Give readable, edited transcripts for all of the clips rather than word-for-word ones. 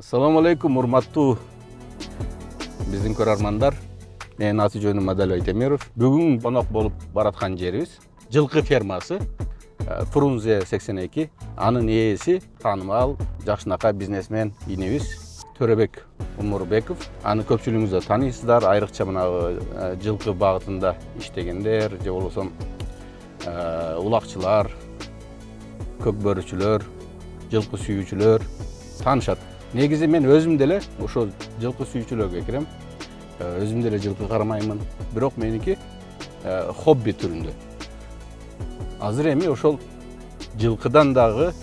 Assalamu alaikum, урматтуу биздин көрөрмандар. Менин аты жөнүм Адалбек Темиров. Бүгүн конок болуп бараткан жерибиз жылкы фермасы Фрунзе 82. Анын ээси таанымал жакшынакай бизнесмен инебиз Төрөбек Умурбеков. Аны көпчүлүгүңүз тааныйсыздар. Айрыкча мына жылкы багытында иштегендер, же болбосо улакчылар, көкбөрүчүлөр, жылкы сүйүүчүлөр таанышат. Негизи мен өзүм деле ошол жылкы сүйүүчүлөргө кирем. Өзүм деле жылкы кармаймын. Бирок меники хобби түрүндө. Азыр эми ошол жылкыдан дагы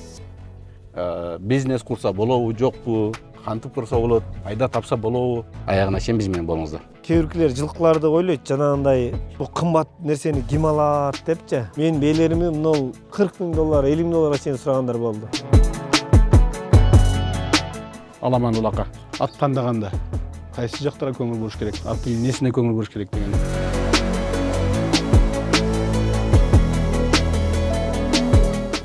бизнес курса болобу, жокпу, кантип курса болот, пайда тапса болобу, аягына чейин биз менен болуңуздар. Кээ биркилер жылкыларды ойлойт, жанагындай бул кымбат нерсени ким алат депчи. Менин бээлеримди мынау $40,000, $50,000 чейин сурагандар болду. Аламан улака. Ат тандаганда кайсы жактара көңүл буруш керек, аттын эмнесине көңүл буруш керек деген.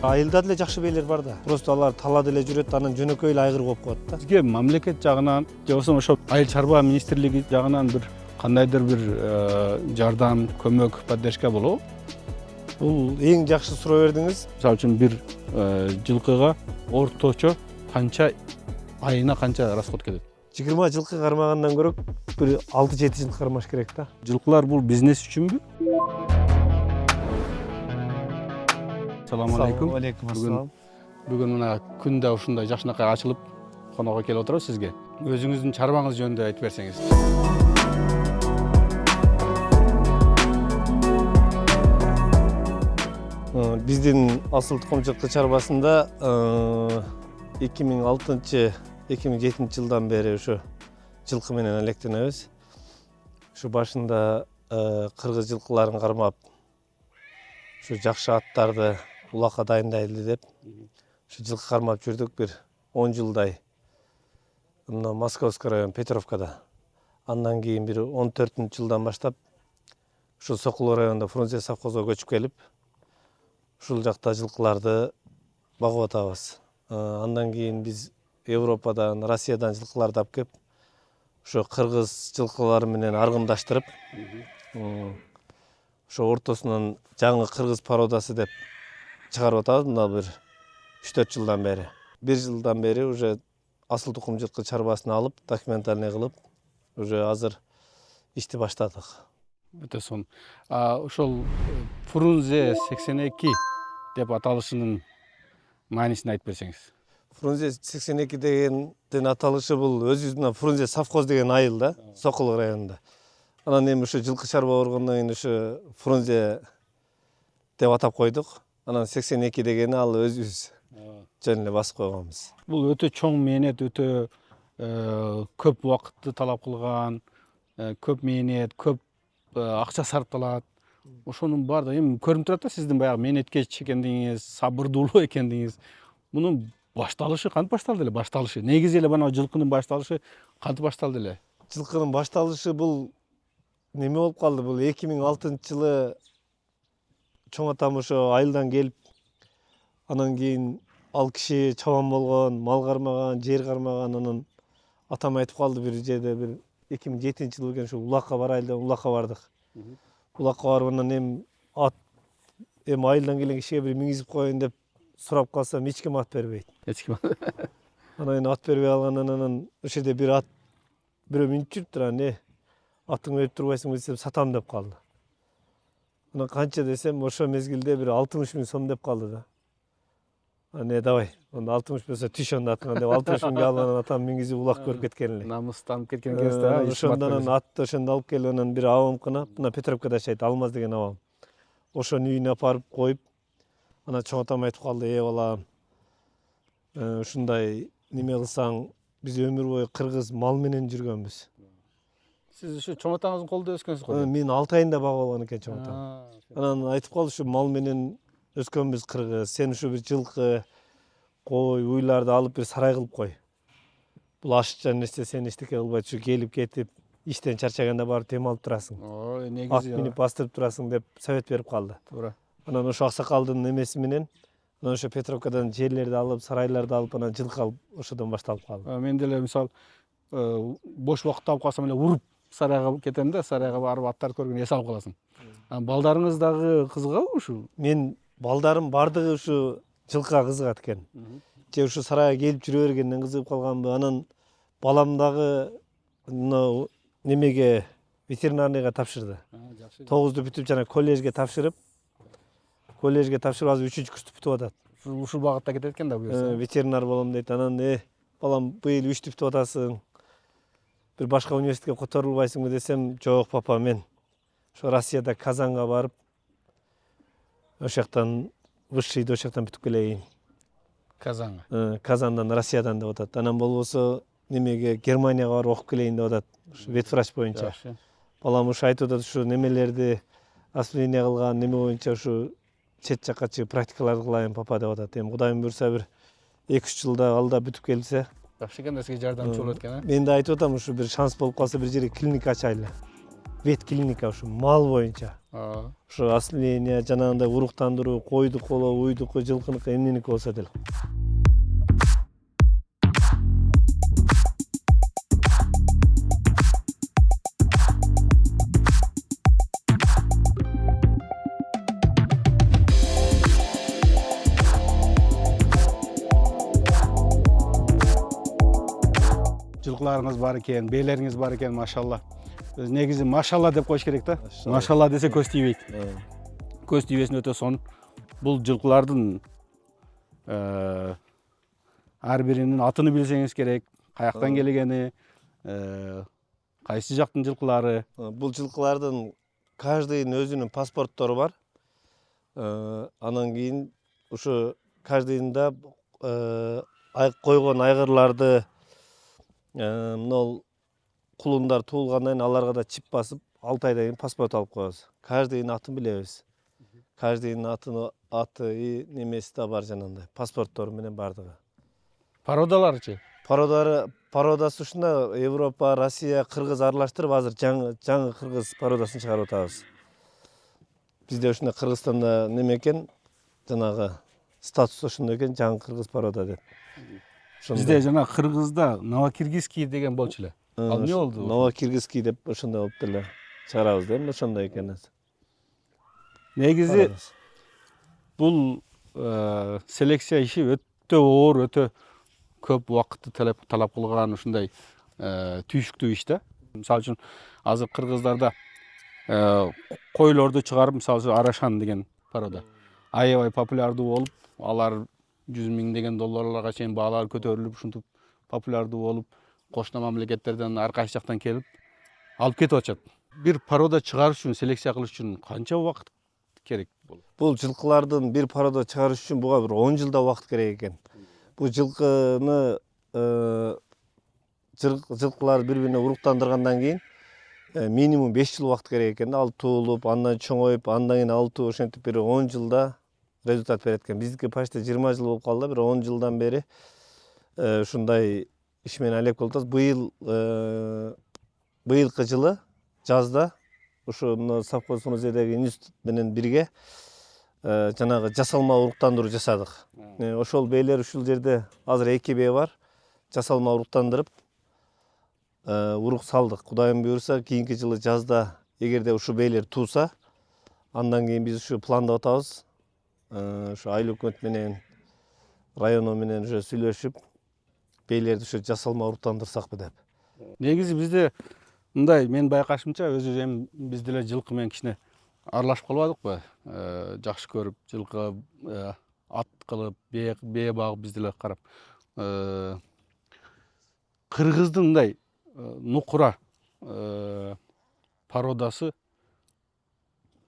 Айылда деле жакшы бээлер бар да. Просто алар талаа деле жүрөт, анан жөнөкөй эле айгыр болуп калат да. Бизге мамлекет жагынан, же болбосо ошо айыл чарба министрлиги жагынан бир кандайдыр бир жардам, көмөк, поддержка болобу? Бул эң жакшы суроо бердиңиз. Мисалы үчүн бир жылкыга орточо канча айына канча расход кетет? 20 жылкы кармагандан көрө бир 6-7 жыл кармаш керек да. Жылкылар бул бизнес үчүнбү? Assalamu alaikum. Алейкум ассалам. Бүгүн мына күндө ушундай жакшынакай ачылып конокко келип отурабыз сизге. Өзүңүздүн чарбаңыз жөнүндө айтып берсеңиз. Биздин асыл тукум жылкы чарбасында 2006-2007 жылдан бери ушу жылкы менен алектенебиз. Ушу башында кыргыз жылкыларын кармап, ушу жакшы аттарды улакка дайындайлы деп ушу жылкы кармап жүрдүк бир 10 жылдай. Мына Московский район Петровкада. Андан кийин бир 14-жылдан баштап ушу Сокулуу районунда Фрунзе совхозго көчүп келип, ушул жакта жылкыларды багып атабыз. Андан кийин биз Европадан, Россиядан жылкыларды алып келип, ошо кыргыз жылкылары менен аргымдаштырып, ошо ортосунан жаңы кыргыз породасы деп чыгарып атабыз. Мына бир 3-4 жылдан бери. 1 жылдан бери уже асыл тукум жылкы чарбасын алып, документальный кылып, уже азыр ишти баштадык. Өтө сонун. Ошол Фрунзе 82 деп аталышынын маанисин айтып берсеңиз. Фрунзе 82 дегендин аталышы бул өзүбүздүн Фрунзе совхоз деген айыл да, Сокулуу районунда. Анан эми ушу жылкы чарба болгондон кийин ушу Фрунзе деп атап койдук. Анан 82 дегени ал өзүбүз жөн эле басып койгонбуз. Бул өтө чоң мээнет, өтө көп убакытты талап кылган, көп мээнет, көп акча сарпталат. Ошонун баардыгы эми көрүнүп турат да, сиздин баягы мээнеткеч экендигиңиз, сабырдуулуу экендигиңиз. Мунун башталышы кантип башталды эле? Башталышы негизи эле бана жылкынын башталышы кантип башталды эле? Жылкынын башталышы бул неме болуп калды. Бул 2006-жылы чоң атам ошо айылдан келип, анан кийин ал киши чабан болгон, мал кармаган, жер кармаган. Анан атам айтып калды бир жерде, бир 2007-жылы экен, ушу улакка барайлы деп улакка бардык. Улакка барып анан эми айылдан келген кишиге бир мингизип коеюн деп сурап калсам, эч ким ат бербейт. Эч ким. Анан ат бербей калгандан анан ошол жерде бир ат бирөө минип жүрүптүр, анан атыңды берип турбайсыңбы десем, сатам деп калды. Анан канча десем, ошол мезгилде бир 60.000 сом деп калды да. Давай, онда 60 болсо түш онда атыңан деп 60.000 алып анан атам мингизип улак көрүп кеткен эле. Намыстанып кеткен экенсиз да. Ошондон атты ошондо алып келип, анан бир абамкына, мына Петровкада жашайт, Алмаз деген абам. Ошонун үйүнө апарып коюп, анан чоң атам айтып калды, балам, ушундай неме кылсаң, биз өмүр бою кыргыз мал менен жүргөнбүз. Сиз ушу чоң атаңыздын колунда өскөнсүз го? Мен 6 айында багып алган экен чоң атам. Анан айтып калды, ушу мал менен өскөнбүз кыргыз. Сен ушу бир жылкы, кой, уйларды алып бир сарай кылып кой. Бул ашыкчан нерсе, сен эчтеке кылбай ушу келип кетип, иштен чарчаганда барып дем алып турасың. Ат минип бастырып турасың деп совет берип калды. Туура. Анан ошо аксакалдын немеси менен Анан ошо Петровкадан жерлерди алып, сарайларды алып, анан жылкы алып ошодон башталып калды. Мен деле мисалы бош убакыт таап калсам эле уруп сарайга кетем да, сарайга барып аттарды көргөн эс алып каласың. Балдарыңыз дагы кызыгабы ушул? Мен балдарым бардыгы ушу жылкыга кызыгат экен. Же ушу сарайга келип жүрө бергенден кызыгып калганбы. Анан балам дагы мына немеге ветеринарныйга тапшырды. 9-ду бүтүп жана коллежге тапшырып азыр 3-курсту бүтүп атат. Ушул багытта кетет экен да буюрса. Ветеринар болом дейт. Анан балам быйыл 3-тү бүтүп атасың. Бир башка университетке которулбайсыңбы десем, жок папа, мен ошо Россияда Казанга барып, ошоктон высшийди ошоктон бүтүп келейин. Казанга. Казандан, Россиядан деп атат. Анан болбосо немеге Германияга барып окуп келейин деп атат. Ветврач боюнча. Жакшы. Балам ушу айтып атат, ушу немелерди освоение кылган неме боюнча ушу чет жакка чыгып практикаларды кылайын папа деп атат. Эми Кудайым буйрса бир 2-3 жылда алда бүтүп келсе, Жакшы экен да, сизге жардамчы болот экен, мен да айтып атам, ушу бир шанс болуп калса бир жерге клиника ачайлы. Вет клиника ушу мал боюнча. Ушу освоение, жанагындай уруктандыруу, койдук болобу, уйдуку, жылкыныкы, эмненики болсо деле. Жылкыларыңыз бар экен, бээлериңиз бар экен, машалла. Негизи машалла деп коюш керек да. Машалла десе көз тийбейт. Көз тийбесин өтө сонун. Бул жылкылардын ар биринин атын билсеңиз керек, каяктан келгени, кайсы жактын жылкылары. Бул жылкылардын каждыйынын өзүнүн паспорттору бар. Анан кийин ушу каждыйында койгон айгырларды мынол кулундар туулгандан кийин аларга да чип басып 6 айдан кийин паспорт алып коебуз. Каждыйынын атын билебиз. Каждыйынын аты, немеси да бар жанагындай. Паспорттору менен бардыгы. Породаларычы? Породасы ушунда Европа, Россия, Кыргыз аралаштырып азыр жаңы кыргыз породасын чыгарып атабыз. Бизде ушунда Кыргызстанда неме экен, жанагы статус ошондой экен, жаңы кыргыз порода деп. Бизде жана Кыргызда новокиргизский деген болчу эле. Ал эмне болду? Новокиргизский деп ошондой болуп деле чыгарабыз да, эми ошондой экен. Негизи бул селекция иши өтө оор, өтө көп убакытты талап кылган ушундай түйшүктүү иш да. Мисалы үчүн азыр кыргыздарда койлорду чыгарып, мисалы үчүн Арашан деген порода аябай популярдуу болуп, алар 100 000 деген долларларга чейин баалары көтөрүлүп, ушинтип популярдуу болуп, кошуна мамлекеттерден ар кайсы жактан келип алып кетип атышат. Бир порода чыгарыш үчүн, селекция кылыш үчүн канча убакыт керек болот? Бул жылкылардын бир порода чыгарыш үчүн буга бир 10 жылда убакыт керек экен. Бул жылкыны жылкылар бири-бирине уруктандыргандан кийин минимум 5 жыл убакыт керек экен. Ал туулуп, андан чоңоюп, андан кийин алтуу ошентип бир 10 жылда результат берет экен. Биздики почти 20 жыл болуп калды, бир 10 жылдан бери ушундай иш менен алек болуп атабыз. Быйылкы жылы жазда ушу совхоз Фрунзедеги институт менен бирге жанагы жасалма уруктандыруу жасадык. Ошол бээлер ушул жерде азыр 2 бээ бар. Жасалма уруктандырып урук салдык. Кудайым буйрса, кийинки жылы жазда эгерде ушу бээлер тууса, андан кийин биз ушу пландап атабыз. Ушу айыл өкмөт менен, районо менен уже сүйлөшүп, бээлерди ушу жасалма уруктандырсакпы деп. Негизи бизде мындай, мен байкашымча, өзү эми биз деле жылкы менен кичине аралашып калбадыкпы? Жакшы көрүп, жылкы ат кылып, бээ багып биз деле карап. Кыргыздын мындай нукура породасы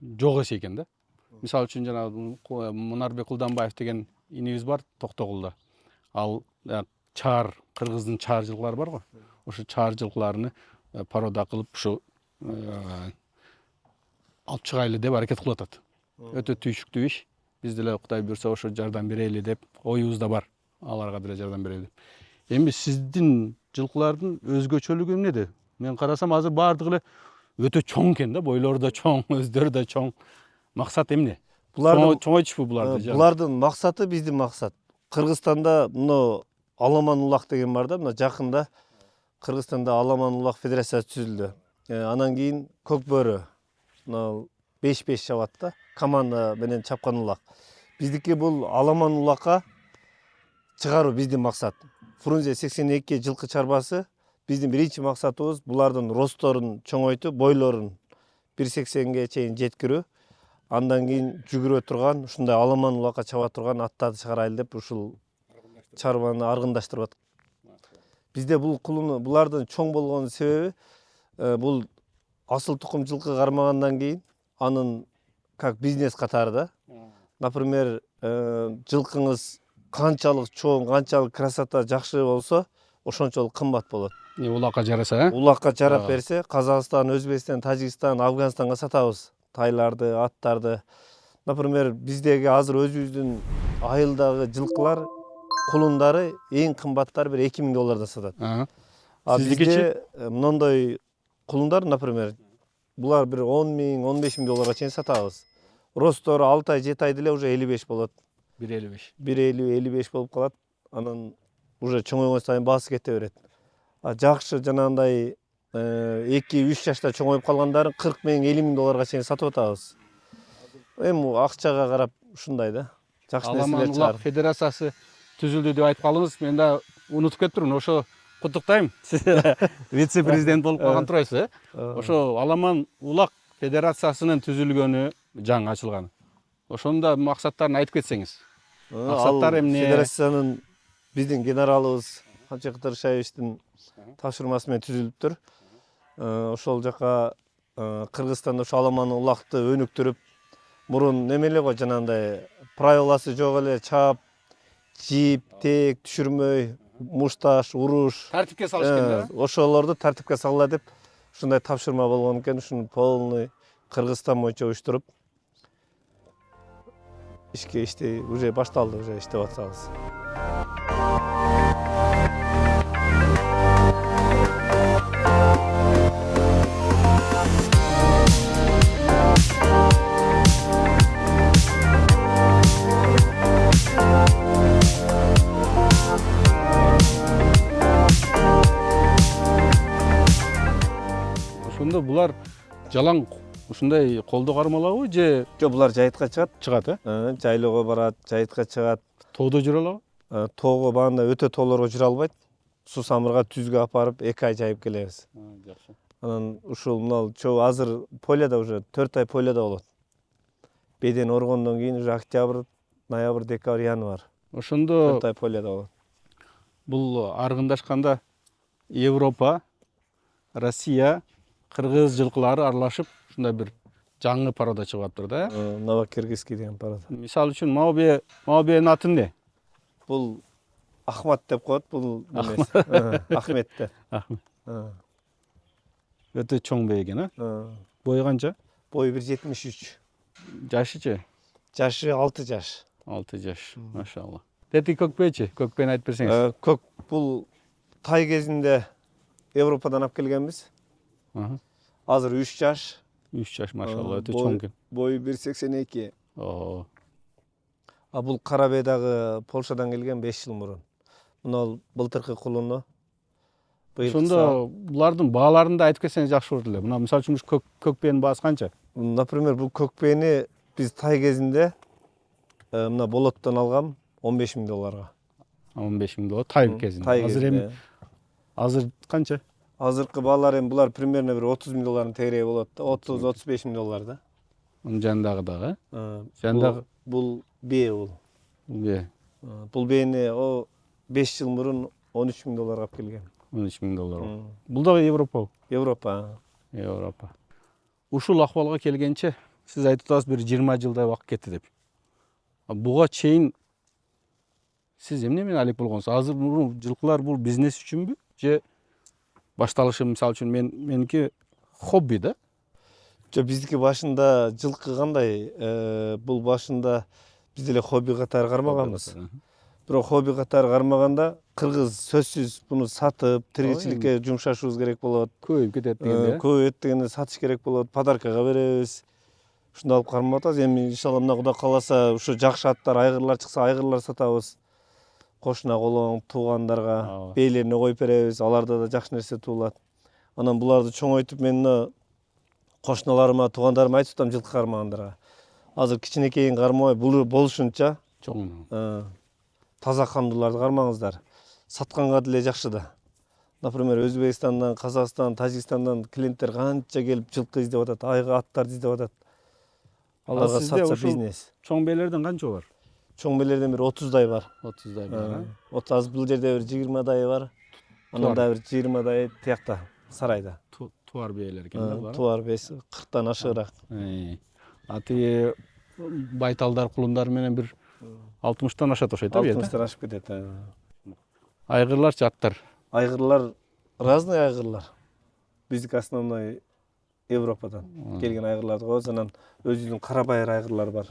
жок эсе экен да. Мисалы үчүн жанагы Мунарбек Кулданбаев деген инибиз бар Токтогулда. Ал чаар, кыргыздын чаар жылкылары бар го. Ошо чаар жылкыларыны порода кылып ушу алып чыгайлы деп аракет кылып атат. Өтө түйшүктүү иш. Биз деле Кудай буйрса ошо жардам берели деп оюбуз да бар. Аларга деле жардам берели деп. Эми сиздин жылкылардын өзгөчөлүгү эмнеде? Мен карасам азыр баардыгы эле өтө чоң экен да, бойлору да чоң, өздөрү да чоң. Максат эмне? чоңойтушпу буларды? Булардын максаты биздин максат. Кыргызстанда мына Аламан улак деген бар да, мына жакында Кыргызстанда Аламан улак федерациясы түзүлдү. Анан кийин көк бөрү мына 5-5 чабат да, команда менен чапкан улак. Биздики бул Аламан улакка чыгаруу биздин максат. Фрунзе 82 жылкы чарбасы биздин биринчи максатыбыз булардын росторун чоңойтуп, бойлорун 1,80 чейин жеткирүү. Андан кийин жүгүрө турган, ушундай Аламан улакка чаба турган аттарды чыгарайлы деп ушул чарбаны аргындаштырып атат. Бизде бул булардын чоң болгон себеби бул асыл тукум жылкы кармагандан кийин анын как бизнес катары да. Например, жылкыңыз канчалык чоң, канчалык красота жакшы болсо, ошончолук кымбат болот. Улакка жараса, Улакка жарап берсе, Казакстан, Өзбекстан, Тажикстан, Афганистанга сатабыз тайларды, аттарды. Например, биздеги азыр өзүбүздүн айылдагы жылкылар, кулундары эң кымбаттары бир $2000 сатат. Сиздикичи мындай кулундар, например, булар бир $10,000–15,000 чейин сатабыз. Ростору 6 ай, 7 ай деле уже 55 болот. 1,55. 1,50–55 болуп калат. Анан уже чоңойгон сайын баасы кете берет. Жакшы жанагындай 2-3 жашта чоңоюп калгандарын $40,000–50,000 чейин сатып атабыз. Эми акчага карап ушундай да. Жакшы нерселер Аламан улак чыгарып. федерациясы түзүлдү деп айтып калдыңыз. Мен да унутуп кетиптирмин. Ошо куттуктайм. Сиз вице-президент болуп калган турасыз, Ошо Аламан улак федерациясынын түзүлгөнү, жаңы ачылган. Ошонун да максаттарын айтып кетсеңиз. Максаттар эмне? Федерациянын биздин генералыбыз Хамчек Кыдыршаевичтин тапшырмасы менен түзүлүптүр. Ошол жака Кыргызстанда ошо Аламан улакты өнүктүрүп, мурун неме эле го жанагындай правиласы жок эле, чап, жип, тек, түшүрмөй, мушташ, уруш. Тартипке салыш экен да. Ошолорду тартипке салла деп ушундай тапшырма болгон экен. Ушуну полный Кыргызстан боюнча уюштуруп иште уже башталды, уже иштеп атабыз. Ошондо булар жалаң ушундай колдо кармалабы же Жок, булар жайытка чыгат. чыгат, Жайлоого барат, жайытка чыгат. тоодо жүрө алабы? Тоого багында өтө тоолорго жүрө албайт. Сусамырга түзгө апарып 2 ай жайып келебиз. Жакшы. Анан ушул мына азыр полияда уже 4 ай полияда болот. Беден оргондон кийин уже октябрь, ноябрь, декабрь, январь. Ошондо 4 ай полияда болот. бул аргындашканда Европа, Россия, Кыргыз жылкылары аралашып ушундай бир жаңы парада чыгып атыптыр да. Новокиргизский деген парада. Мисалы үчүн Маубенин аты эмне? Бул Ахмат деп коет, бул немеси. Ахмет да. Ахмет. Өтө чоң бей экен, Бою канча? Бою 1,73. Жашычы? Жашы 6 жаш. 6 жаш. Машалла. Тети көкпейчи? Көкпейни айтып берсеңиз. Көк бул тай кезинде Европадан алып келгенбиз. Азыр 3 жаш. 3 жаш, машалла, өтө чоң экен. Бою 1,82. Оо. Бул Карабей дагы Польшадан келген 5 жыл мурун. Мына былтыркы кулуну. Ошондо булардын бааларын да айтып кетсеңиз жакшы болот эле. Мына мисалы үчүн көкпенин баасы канча? Например, бул көкпени биз тай кезинде мына болоттон алгам $15,000. $15,000 тай кезинде. Азыр канча? Азыркы баалар эми булар примерно бир $30,000 тегереги болот да, $30–35,000 да. Анын жанындагы дагы, Жанындагы бул бээ бул. Бээ. Бул бээни 5 жыл мурун $13,000 алып келген. $13,000. Бул дагы Европа. Европа. Ушул акыбалга келгенче сиз айтып атасыз бир 20 жылдай убакыт кетти деп. Буга чейин сиз эмне менен алек болгонсуз? Азыр жылкылар бул бизнес үчүнбү же башталышы мисалы үчүн меники хобби да? Жок, биздики башында жылкы кандай? Бул башында биз деле хобби катары кармаганбыз. Бирок хобби катары кармаганда кыргыз сөзсүз буну сатып, тиричиликке жумшашыбыз керек болот. Көбөйүп кетет дегенде. Көбөйөт дегенде сатыш керек болот, подаркага беребиз. Ушунда алып кармап атабыз. Эми иншалла мына Кудай кааласа ушу жакшы аттар, айгырлар чыкса айгырлар сатабыз. Кошуна колоң, туугандарга бээлерине коюп беребиз. Аларда да жакшы нерсе туулат. Анан буларды чоңойтуп мен мына кошуналарыма, туугандарыма айтып атам жылкы кармагандарга. Азыр кичинекейин кармабай бул болушунча чоң таза кандууларды кармаңыздар. Сатканга деле жакшы да. Например, Өзбекстандан, Казакстандан, Тажикстандан клиенттер канча келип жылкы издеп атат, айгы аттарды издеп атат. Аларга сатса бизнес. Чоң бээлерден канча бар? Чоң бээлерден бир 30дай бар. 30дай бар. Азыр бул жерде бир 20дай бар. Анан да бир 20дай тиякта сарайда. Туар бээлер экен да бар. Туар 40тан ашыгыраак. Ати байталдар, кулундар менен бир 60тан ашат окшойт да, 60тан ашып кетет. Айгырларчы аттар. Айгырлар разный айгырлар. Биздики основной Европадан келген айгырларды коебуз. Анан өзүбүздүн карабайыр айгырлар бар.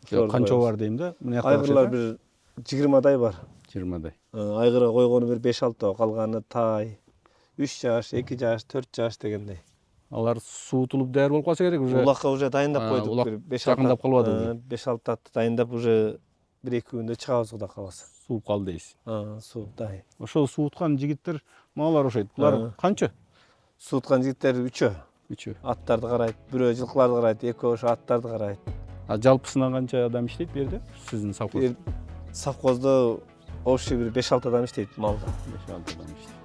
Канча бар дейм да? Айгырлар бир 20дай бар. 20дай. Айгырга койгону бир 5-6, калганы тай, 3 жаш, 2 жаш, 4 жаш дегендей. Алар суутулуп даяр болуп калса керек уже. Улакка уже дайындап койдук. Бир 5-6 жакындап калбады. 5-6 атты дайындап уже 1-2 күндө чыгабыз Кудай кааласа. Сууп калды дейсиз. Сууп дайын. Ошол сууткан жигиттер малар окшойт. Булар канча? Сууткан жигиттер 3. Аттарды карайт, бирөө жылкыларды карайт, экөө ошо аттарды карайт. Жалпысынан канча адам иштейт бу жерде? Сиздин совхоз. Совхоздо общий бир 5-6 адам иштейт малда. 5-6 адам иштейт.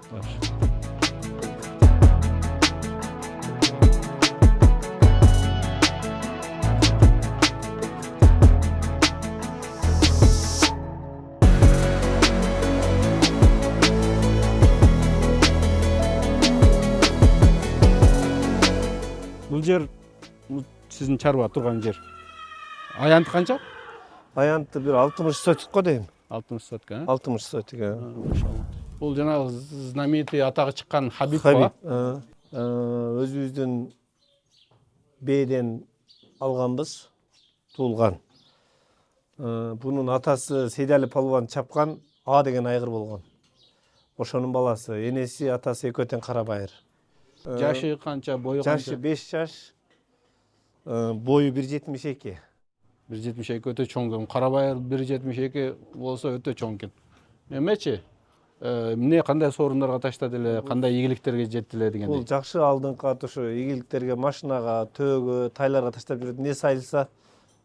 Бул жер сиздин чарба турган жер. Аянты канча? Аянты бир 60 сотикко дейм. 60 сотка, 60 сотик. Бул жанагы знаменитый атагы чыккан Хабиб ба? Өзүбүздүн бээден алганбыз, туулган. Бунун атасы Сейдали палван чапкан А деген айгыр болгон. Ошонун баласы, энеси, атасы экөө тең карабайыр. Жашы канча, бою канча? Жашы 5 жаш, бою 1,72. 1,72 өтө чоң экен. Карабайыр 1,72 болсо өтө чоң экен. Эмечи? Эмне кандай сорундарга таштады эле, кандай ийгиликтерге жетти эле дегендей. Бул жакшы алдыңкы ат ошо ийгиликтерге, машинага, төөгө, тайларга таштап жүрөт. Не сайылса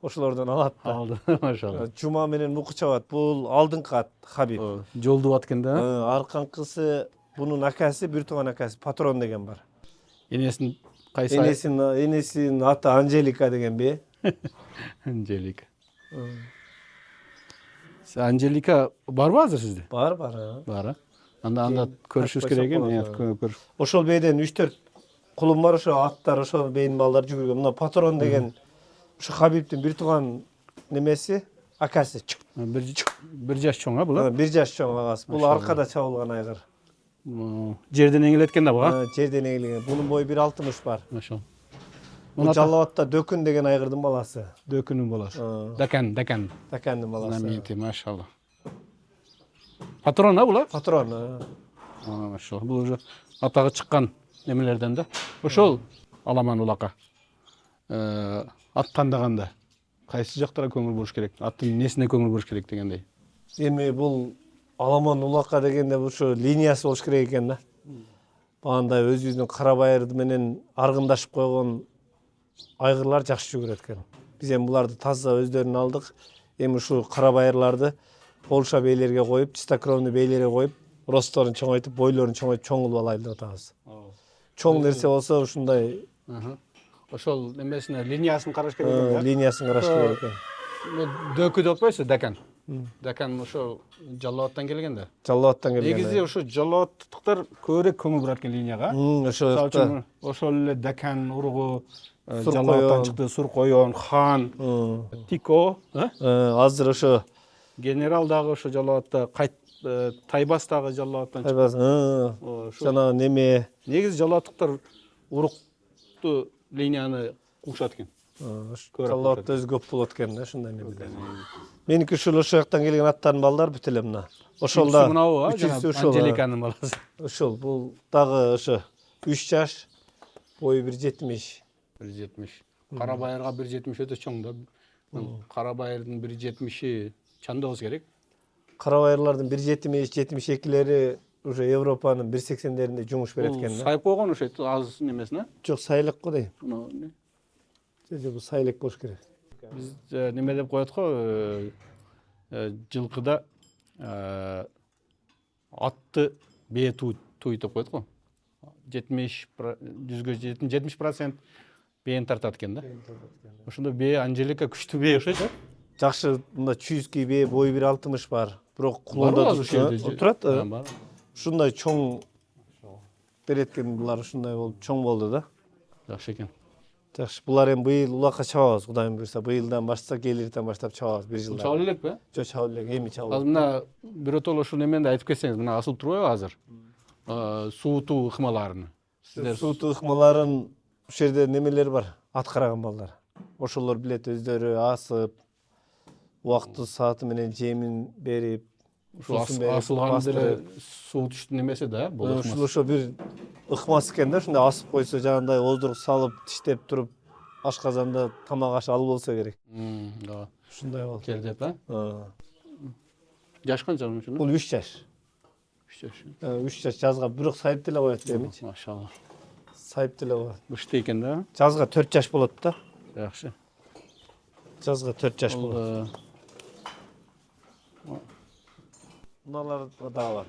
ошолордон алат да. Алды, машалла. Жума менен муку чабат. Бул алдыңкы ат Хабиб. Жолду ат экен да. Арканкысы бунун акасы, бир тууган акасы Патрон деген бар. Энесин кайсы? Энесинин аты Анжелика деген бе? Анжелика. Анжелика барбы азыр сизде? Бар. Бар. Анда көрүшүбүз керек экен. Ошол бейден 3-4 кулум бар, ошо аттар, ошол бейдин балдар жүгүргөн. Мына Патрон деген ушу Хабибтин бир тууган немеси, акасы. Бир жаш чоң бул? Бир жаш чоң агасы. Бул аркада чабылган айгыр. Жерден эңилеткен да буга? Жерден эңилген. Бунун бою 1,60 бар. Машалла. Бул Жалалатта Дөкүн деген айгырдын баласы. Дөкүнүн баласы. Дакандын баласы. Знаменитый, машалла. Патрон булар? Патрон. Машалла. Бул уже атагы чыккан немелерден да. Ошол Аламан улака. Ат тандаганда кайсы жактарга көңүл буруш керек? Аттын несине көңүл буруш керек дегендей. Эми бул Аламан улака дегенде ушу линиясы болуш керек экен да. Багандай өзүбүздүн карабайыр менен аргындашып койгон айгырлар жакшы жүгүрөт экен. Биз эми буларды таза өздөрүн алдык. Эми ушу карабайырларды Полша бейлерге коюп, чистокровный бейлерге коюп, росторун чоңойтуп, бойлорун чоңойтуп, чоң кылып алайлы деп атабыз. Чоң нерсе болсо ушундай. Ошол немесине линиясын караш керек экен да. Линиясын караш керек экен. Дөкү деп атпайсызбы, Дакан. Дакан ошо Жалалаттан келген да. Жалалаттан келген. Негизи ошо жалалаттыктар көбүрөөк көңүл бурат экен линияга. Ошол эле Дакан уругу Жалалаттан чыкты, Суркоён, Хан, Тико, азыр ошо генерал дагы ошо Жалалатта, Тайбас дагы Жалалаттан чыкты. Тайбас, жана неме. Негизи жалалаттыктар урукту линияны куушат экен. Жалалатта өз көп болот экен да, ошондой немелер. Меники ушул ошол жактан келген аттардын балдары бүт эле мына. Ошол да үчүнчүсү ошол. Анжеликанын баласы. Ошол бул дагы ошо 3 жаш, бою 1,70. 1,70. Кара байырга 1.70 өтө чоң да. Кара байырдын 1.70 чанда болсо керек. Кара байырлардын 1.70-72лери уже Европанын 1.80леринде жумуш берет экен да. Сайып койгон ошойт аз немесине. Жок, сайлык го дейм. Мына Бул сайлык болуш керек. биз неме деп коет го, жылкыда атты бээ туйт деп коет го. 70% бээни тартат экен да. Ошондо бээ Анжелика күчтүү бээ окшойт. Жакшы, мында чүйүскүй бээ бою 1.60 бар. Бирок кулунда турат. Ушундай чоң берет экен, булар ушундай болуп чоң болду да. Жакшы экен. Жакшы, булар эми быйыл улакка чабабыз, Кудайым буйрса. Быйылдан баштап, келирден баштап чабабыз, бир жылда. Чабып элекпи? Жок, чабып элек, эми чабабыз. Азыр мына биротоло ушул немени айтып кетсеңиз, мына асылып турбайбы азыр? Суутуу ыкмаларын. Сиздер Суутуу ыкмаларын ушул жерде немелер бар, ат караган балдар. Ошолор билет, өздөрү асып, убакыты сааты менен жемин берип, ушул асылган деле суутуштун немеси да, бул ушул ошо бир ыкмасы экен да, ушундай асып койсо жагандай оздурук салып, тиштеп туруп, ашказанда тамак аш алып болсо керек. Ушундай болот. Келдеп, жаш канча ушунун? Бул 3 жаш. 3 жаш жазга бирок сайып деле коет эмичи. Машалла. Сайып деле коет. Бышты экен да. Жазга 4 жаш болот да. Жакшы. Жазга 4 жаш болот. Мыналар да бар.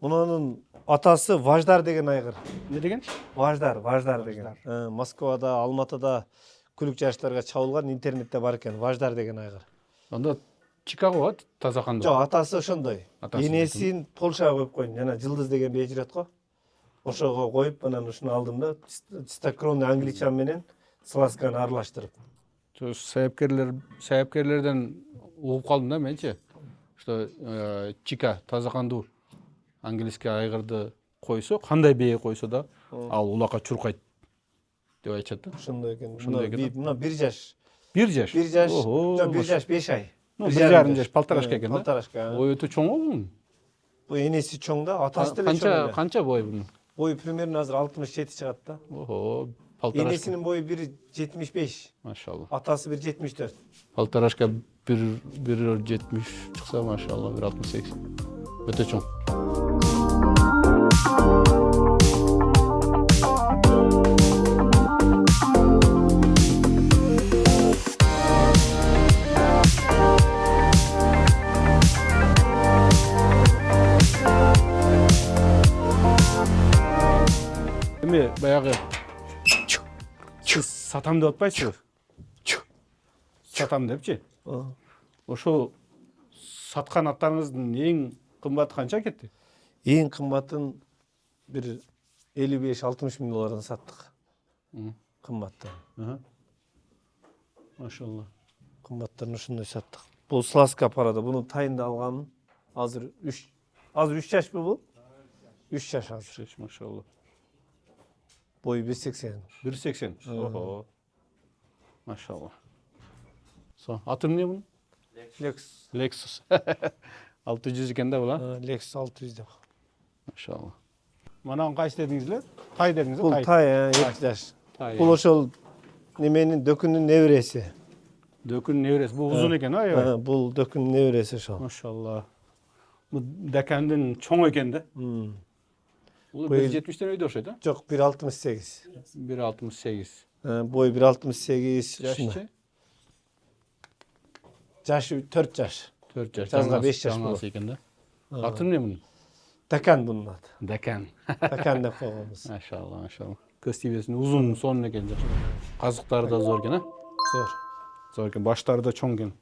Мунун атасы Важдар деген айгыр. Не деген? Важдар деген. Москвада, Алматыда күлүк жарыштарга чабылган, интернетте бар экен. Важдар деген айгыр. Анда Чикаго го таза кандай? Жок, атасы ошондой. Энесин Польшага коюп койдум. Жана Жылдыз деген бээ жүрөт го. Ошого коюп, анан ушуну алдым да, чистокровный англичан менен сласканы аралаштырып. Саяпкерлерден угуп калдым да менчи. Что Чика таза кандуу английский айгырды койсо, кандай бээ койсо да, ал улакка чуркайт деп айтышат да. Ошондой экен. Мына 1 жаш. 1 жаш. 1 жаш. Жок, 1 жаш 5 ай. 1,5 жаш, полторашка экен да. Полторашка. Ой, өтө чоң болду. Бу энеси чоң да, атасы деле чоң. Канча бой бунун? Бою примерно азыр 67 чыгат да. Полторашка. Энесинин бою 1,75. Машалла. Атасы 1,74. Полторашка 1,70 чыкса, машалла, 1,68. Өтө чоң. Эми баягы сатам деп атпайсызбы? Сатам депчи. Ошо саткан аттарыңыздын эң кымбаты канча кетти? Эң кымбатын бир 55-60 миң доллардан саттык. Кымбаттан. Машалла. Кымбаттарын ушундай саттык. Бул сласка парада, буну тайында алгам. Азыр 3 жашпы бул? 3 жаш азыр. Машалла. Бою 1,80. 1,80. Машалла. Аты эмне бунун? Lexus. 600 экен да бул, Lexus 600 деп. Машалла. Манагы кайсы дедиңиз? Тай дедиңиз? Бул тай, 2 жаш. Бул ошол неменин дөкүнүн небереси. Дөкүнүн небереси. Бул узун экен, аябай. Бул дөкүнүн небереси ошол. Машалла. Бул декандын чоң экен да. Бул 1,70ден өйдө окшойт, а? Жок, 1,68. 1,68. Бою 1,68. Жашы? Жашы 4 жаш. 4 жаш. Жазга 5 жаш болот экен да. Аты эмне мунун? Дакан bunun аты. Дакан. Дакан деп койгонбуз. Машалла, машалла. Көз тийбесин узун, сонун экен жакшы. Казыктары да зор экен, а? Зор экен, баштары да чоң экен.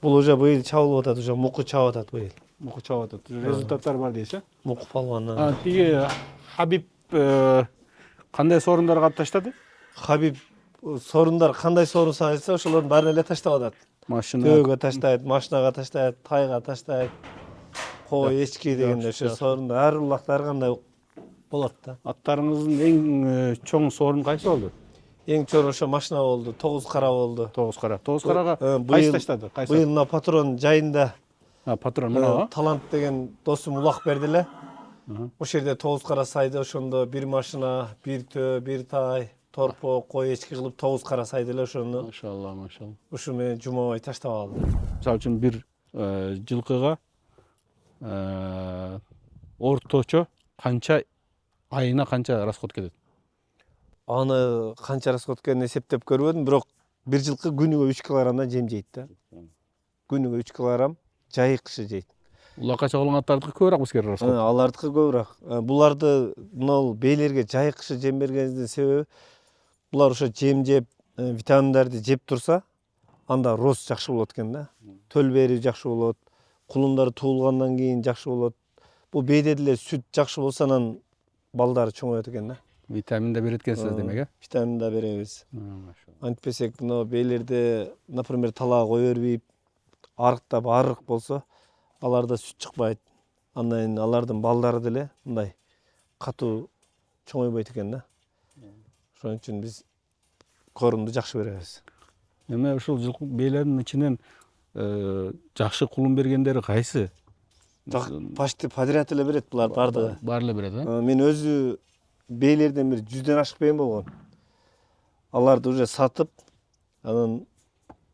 Бул уже быйыл чабылып атат, уже муку чабып атат быйыл. Муку чабып атат. Результаттар бар дейсиз, а? Муку палвандан. Тиги Хабиб кандай сорундарга таштады? Хабиб сорундар кандай сорун сайса, ошолордун баарын эле таштап атат. Машина. Төөгө таштайт, машинага таштайт, тайга таштайт. Кой, эчки дегенде ошо сорундар ар улакта ар кандай болот да. Аттарыңыздын эң чоң сорун кайсы болду? Эң чоң ошо машина болду, 9 кара болду. 9 кара. 9 карага кайсы таштады? Быйыл мына патрон жайында патрон мына. Талант деген досум улак берди эле. ошол жерде 9 кара сайды ошондо бир машина, бир төө, бир тай, торпо, кой, эчки кылып 9 кара сайды эле ошону Машалла, машалла. ушу менен жумабай таштап алды. Мисалы үчүн бир жылкыга орточо канча айына канча расход кетет? Аны канча расход экенин эсептеп көрбөдүм, бирок бир жылкы күнүгө 3 килограммдан жем жейт да. Күнүгө 3 килограмм жайык кышы жейт. Улакка чогулган аттардыкы көбүрөөк бизге расход. Алардыкы көбүрөөк. Буларды мына бейлерге жайык кышы жем бергениздин себеби булар ошо жем жеп, витаминдерди жеп турса, анда рост жакшы болот экен да. Төл бери жакшы болот, кулундар туулгандан кийин жакшы болот. Бул бейде деле сүт жакшы болсо анан балдары чоңоет экен да. Витамин да берет экенсиз демек, э? Витамин да беребиз. Машалла. Антпесек мына бейлерде, например, талаа кое бербейт, арыктап арык болсо, аларда сүт чыкпайт. Андан кийин алардын балдары деле мындай катуу чоңойбойт экен да. Ошон үчүн биз корумду жакшы беребиз. Эми ушул жылкы бейлердин ичинен жакшы кулун бергендери кайсы? Почти подряд эле берет булар бардыгы. Баары эле берет, э? Мен өзү бейлерден бир 100дөн ашык бейим болгон. Аларды уже сатып, анан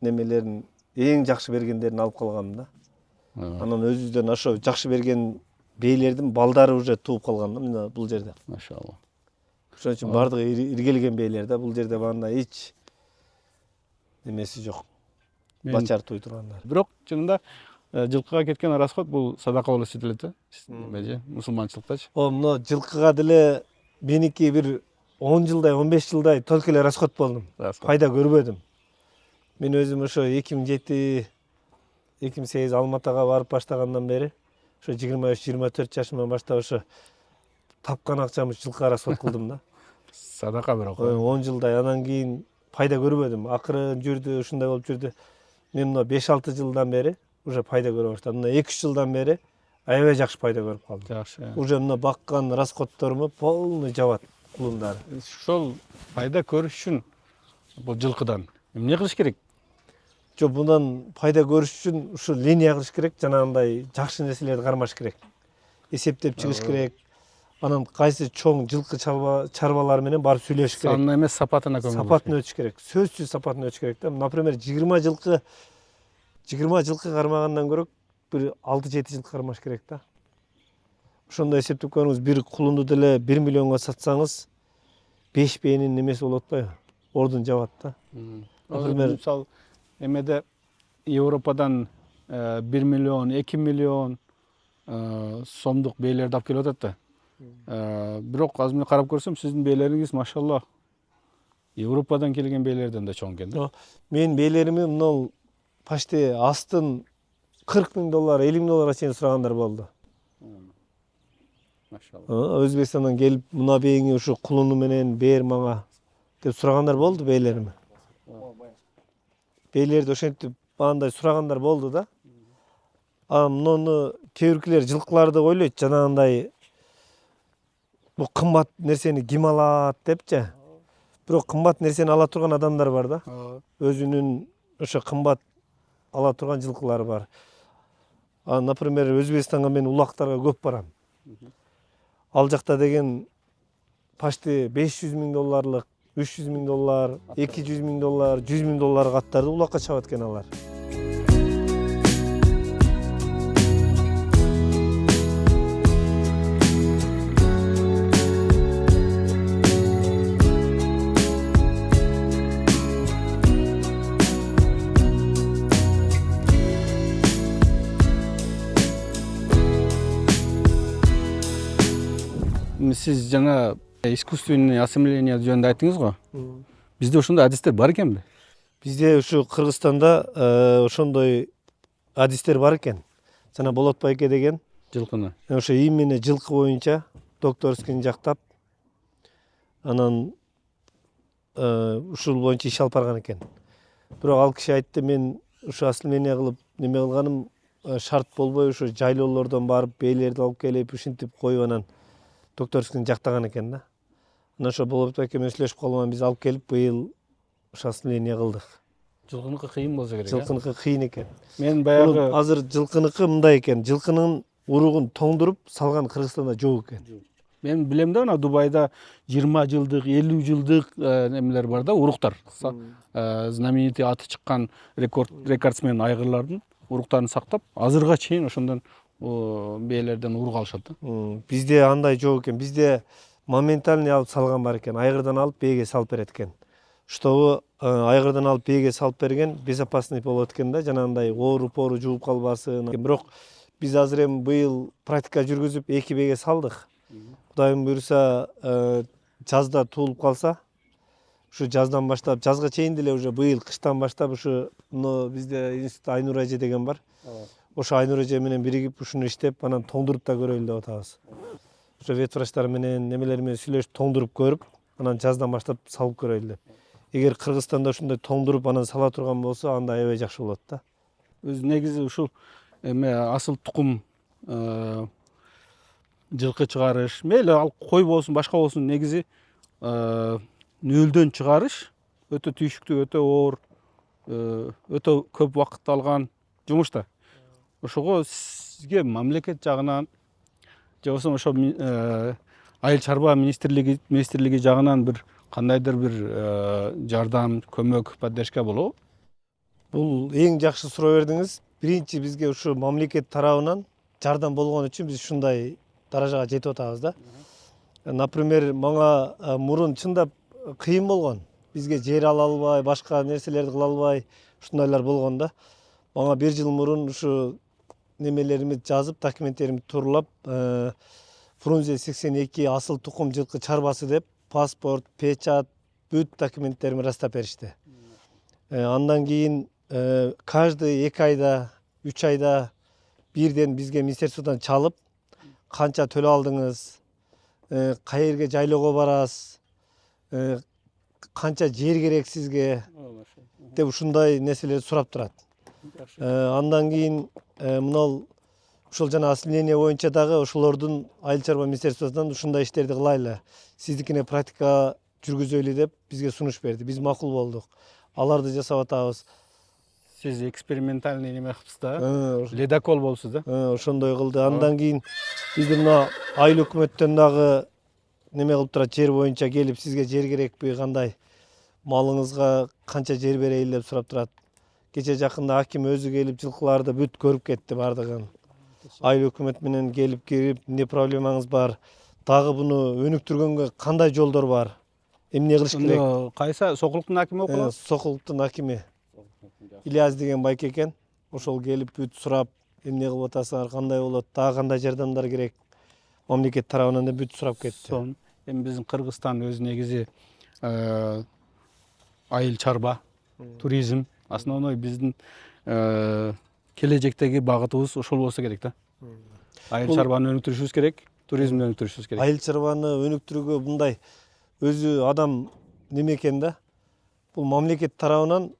немелерин эң жакшы бергендерин алып калгам да. Анан өзүбүздөн ошо жакшы берген бейлердин балдары уже тууп калган да мына бул жерде. Машалла. Ошон үчүн бардыгы иргелеген бейлер да. Бул жерде баандай эч немеси жок. Бачар туй тургандар. Бирок чынында жылкыга кеткен расход бул садака болуп эсептелет, э? Эмеже, мусулманчылыктачы. Мына жылкыга деле меники бир 10 жылдай, 15 жылдай только эле расход болдум. Пайда көрбөдүм. Мен өзүм ошо 2007-2008 Алматага барып баштагандан бери, ошо 23-24 жашымдан баштап ошо тапкан акчамды жылкыга расход кылдым да. Садака бирок. 10 жылдай анан кийин пайда көрбөдүм. Акырын жүрдү, ушундай болуп жүрдү. Мен мына 5-6 жылдан бери уже пайда көрө баштадым. Мына 2-3 жылдан бери аябай жакшы пайда көрүп калдым. Жакшы. Уже мына баккан расходторуму полный жабат кулундары. Ошол пайда көрүш үчүн бул жылкыдан эмне кылыш керек? Жок, мындан пайда көрүш үчүн ушу линия кылыш керек, жанагындай жакшы нерселерди кармаш керек. Эсептеп чыгыш керек. Анан кайсы чоң жылкы чарбалар менен барып сүйлөшүш керек. Санына эмес, сапатына көңүл. Сапатын өтүш керек. Сөзсүз сапатын өтүш керек да. Например, 20 жылкы кармагандан көрө бир 6-7 жылкы кармаш керек да. Ошондой эсептеп көрүңүз, бир кулунду деле 1 миллионго сатсаңыз, 5 бээнин немеси болот атпайбы? Ордун жабат да. Например, мисалы эмеде Европадан 1 миллион, 2 миллион сомдук бейлерди алып келип атат да. Бирок азыр мен карап көрсөм, сиздин бейлериңиз машалла Европадан келген бейлерден да чоң экен да. Мен бейлерими мына почти астын $40,000, $50,000 чейин сурагандар болду. Машалла. Өзбекстандан келип, мына бейиңи ушу кулуну менен бер мага деп сурагандар болду бейлерими. Бейлерди ошентип баандай сурагандар болду да. Муну кээ биркилер жылкыларды ойлойт, жанагындай бул кымбат нерсени ким алат депчи. Бирок кымбат нерсени ала турган адамдар бар да. Өзүнүн ошо кымбат ала турган жылкылары бар. Например, Өзбекстанга мен улактарга көп барам. Ал жакта деген почти $500,000, $300,000, $200,000, $100,000 аттарды улакка чабат экен алар. Сиз жана искусственный осемление жөнүндө айттыңыз го. Бизде ошондой адистер бар экенби? Бизде ушу Кыргызстанда ошондой адистер бар экен. Жана Болот байке деген Жылкыны. ошо именно жылкы боюнча докторский жактап, анан ушул боюнча иш алып барган экен. Бирок ал киши айтты, мен ушу осемление кылып неме кылганым шарт болбой, ушу жайлоолордон барып бейлерди алып келип ушинтип коюп анан докторский жактаган экен да. Анан ошо Болот байке менен сүйлөшүп калган, биз алып келип быйыл ошо осемление кылдык. Жылкыныкы кыйын болсо керек. Жылкыныкы кыйын экен. Мен баягы азыр жылкыныкы мындай экен. Жылкынын уругун тоңдуруп салган Кыргызстанда жок экен. Мен билем да, мына Дубайда 20 жылдык, 50 жылдык немелер бар да, уруктар. Знаменитый аты чыккан рекордсмен айгырлардын уруктарын сактап, азырга чейин ошондон бээлерден урук алышат да. Бизде андай жок экен. Бизде моментальный алып салган бар экен. Айгырдан алып бээге салып берет экен. Чтобы айгырдан алып бээге салып берген безопасный болот экен да, жанагындай оору-пору жугуп калбасын. Бирок биз азыр эми быйыл практика жүргүзүп 2 бээге салдык. Кудайым буйруса, жазда туулуп калса, ушу жаздан баштап, жазга чейин деле уже быйыл кыштан баштап ушу бизде институт Айнур эже деген бар. Ошо Айнур эже менен биригип ушуну иштеп, анан тоңдуруп да көрөлү деп атабыз. Ошо ветврачтар менен, немелер менен сүйлөшүп тоңдуруп көрүп, анан жаздан баштап салып көрөлү деп. Эгер Кыргызстанда ушундай тоңдуруп анан сала турган болсо, анда аябай жакшы болот да. Өзү негизи ушул эме асыл тукум жылкы чыгарыш, мейли ал кой болсун, башка болсун, негизи нөлдөн чыгарыш өтө түйшүктүү, өтө оор, өтө көп убакыт алган жумуш да. Ошого сизге мамлекет жагынан же болбосо ошо айыл чарба министрлиги жагынан бир кандайдыр бир жардам, көмөк, поддержка болобу? Бул эң жакшы суроо бердиңиз. Биринчи бизге ушу мамлекет тарабынан жардам болгон үчүн биз ушундай даражага жетип атабыз да. Например, мага мурун чындап кыйын болгон. Бизге жер ала албай, башка нерселерди кыла албай, ушундайлар болгон да. Мага 1 жыл мурун ушу немелеримди жазып, документтеримди турлап, Фрунзе 82 асыл тукум жылкы чарбасы деп паспорт, печат, бүт документтеримди растап беришти. Андан кийин каждый 2 айда, 3 айда бирден бизге министерстводон чалып, канча төлө алдыңыз, каерге жайлоого барасыз, канча жер керек сизге деп ушундай нерселерди сурап турат. Андан кийин мынал ушул жана осмеление боюнча дагы ошолордун айыл чарба министерствосунан ушундай иштерди кылайлы, сиздикине практика жүргүзөлү деп бизге сунуш берди. Биз макул болдук. Аларды жасап атабыз. Сиз экспериментальный неме кылыпсыз да, ледокол болупсуз да. Ошондой кылды. Андан кийин бизде мына айыл өкмөттөн дагы неме кылып турат, жер боюнча келип сизге жер керекпи, кандай малыңызга канча жер берейли деп сурап турат. Кече жакында аким өзү келип жылкыларды бүт көрүп кетти бардыгын. Айыл өкмөт менен келип кирип, эмне проблемаңыз бар, дагы буну өнүктүргөнгө кандай жолдор бар, эмне кылыш керек? Кайсы Сокулуктун акими окула? Сокулуктун акими Ильяс деген байке экен. Ошол келип бүт сурап, эмне кылып атасыңар, кандай болот, дагы кандай жардамдар керек, мамлекет тарабынан да бүт сурап кетти. Эми биздин Кыргызстан өзү негизи айыл чарба, туризм, основной биздин келечектеги багытыбыз ошол болсо керек да. Айыл чарбаны өнүктүрүшүбүз керек, туризмди өнүктүрүшүбүз керек. Айыл чарбаны өнүктүрүүгө мындай өзү адам неме экен да. Бул мамлекет тарабынан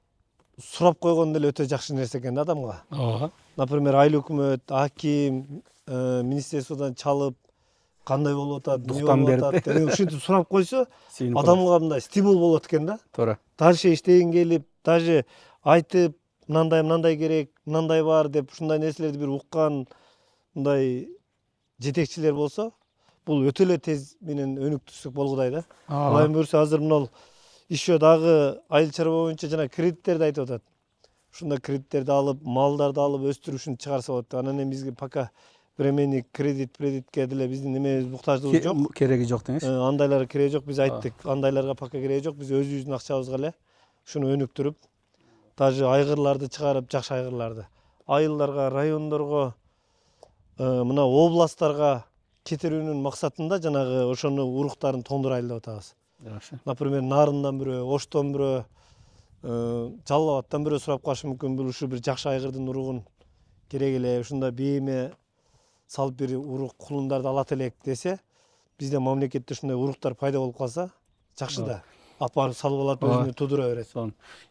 сурап койгон деле өтө жакшы нерсе экен да адамга. Например, айыл өкмөт, аким, министерстводон чалып, кандай болуп атат, дуктан берип, ушинтип сурап койсо, адамга мындай стимул болот экен да. Туура. Дальше иштегин келип, даже айтып, мындай керек, мындай бар деп ушундай нерселерди бир уккан мындай жетекчилер болсо, бул өтө эле тез менен өнүктүрсөк болгудай да. Кудайым буйруса азыр мынал еще дагы айыл чарба боюнча жана кредиттерди айтып атат. Ушундай кредиттерди алып, малдарды алып өстүрүшүн чыгарса болот деп. Анан эми бизге пока временный кредитке деле биздин немебиз муктаждыгыбыз жок. Кереги жок деңиз. Андайларга кереги жок, биз айттык. Андайларга пока кереги жок. Биз өзүбүздүн акчабызга эле ушуну өнүктүрүп, даже айгырларды чыгарып, жакшы айгырларды айылдарга, райондорго, мына областтарга кетирүүнүн максатында жанагы ошону уруктарын тоңдурайлы деп атабыз. Например, Нарындан бирөө, Оштон бирөө, Жалал Абадтан бирөө сурап калышы мүмкүн, бул ушу бир жакшы айгырдын уругун керек эле, ушундай бээме салып бир урук кулундарды алат элек десе, бизде мамлекетте ушундай уруктар пайда болуп калса, жакшы да. Апарып салып алат, өзүнө тудура берет.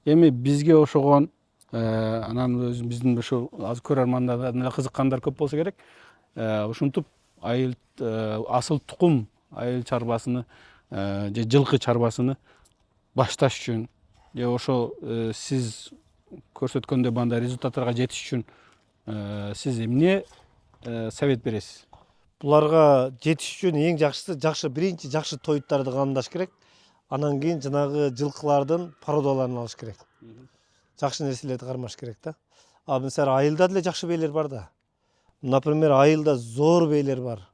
Эми бизге ошогон анан өзү биздин ошо азыр көрөрмандардан эле кызыккандар көп болсо керек. Ушинтип айыл асыл тукум айыл чарбасыны же жылкы чарбасыны башташ үчүн же ошо сиз көрсөткөндөй мындай результаттарга жетиш үчүн сиз эмне совет бересиз? Буларга жетиш үчүн эң жакшысы биринчи жакшы тоюттарды камдаш керек. Анан кийин жанагы жылкылардын породаларын алыш керек. Жакшы нерселерди кармаш керек да. А мисалы айылда деле жакшы бейлер бар да. Например, айылда зор бейлер бар.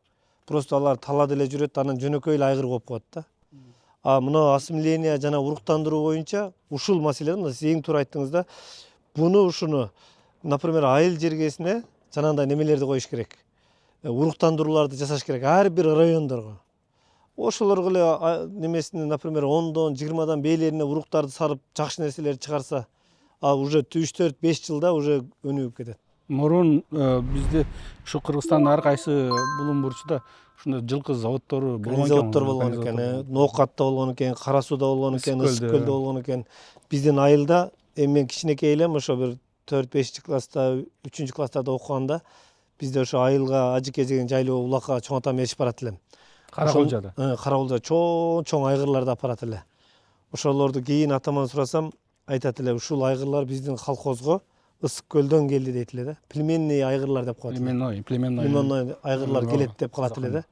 Просто алар талада эле жүрөт, анан жөнөкөй эле айгыр болуп коет да. А мына ассимиление жана уруктандыруу боюнча ушул маселе, сиз эң туура айттыңыз да. Ушуну, например, айыл жергесине жанагындай немелерди коюш керек. Уруктандырууларды жасаш керек ар бир райондорго. Ошолорго эле немесине, например, 10-дон 20-дан бейлерине уруктарды сарып, жакшы нерселерди чыгарса, уже 3-4-5 жылда уже өнүгүп кетет. Мурун бизде ушу Кыргызстандын ар кайсы булум бурчунда ушундай жылкы заводдору болгон экен. Заводдор болгон экен, Ноокатта болгон экен, Кара Сууда болгон экен, Ысык Көлдө болгон экен. Биздин айылда мен кичинекей элем, ошо бир 4-5 класста, 3 класстарда окуганда бизде ошо айылга Ажыке деген жайлоо улакка чоң атам ээрчип барат элем. Караколжада. Караколжада чоң айгырларды апарат эле. Ошолорду кийин атаман сурасам, айтат эле, ушул айгырлар биздин колхозго Ысык Көлдөн келди дейт эле да. Племенный айгырлар деп коет. Племенный айгырлар келет деп калат эле да.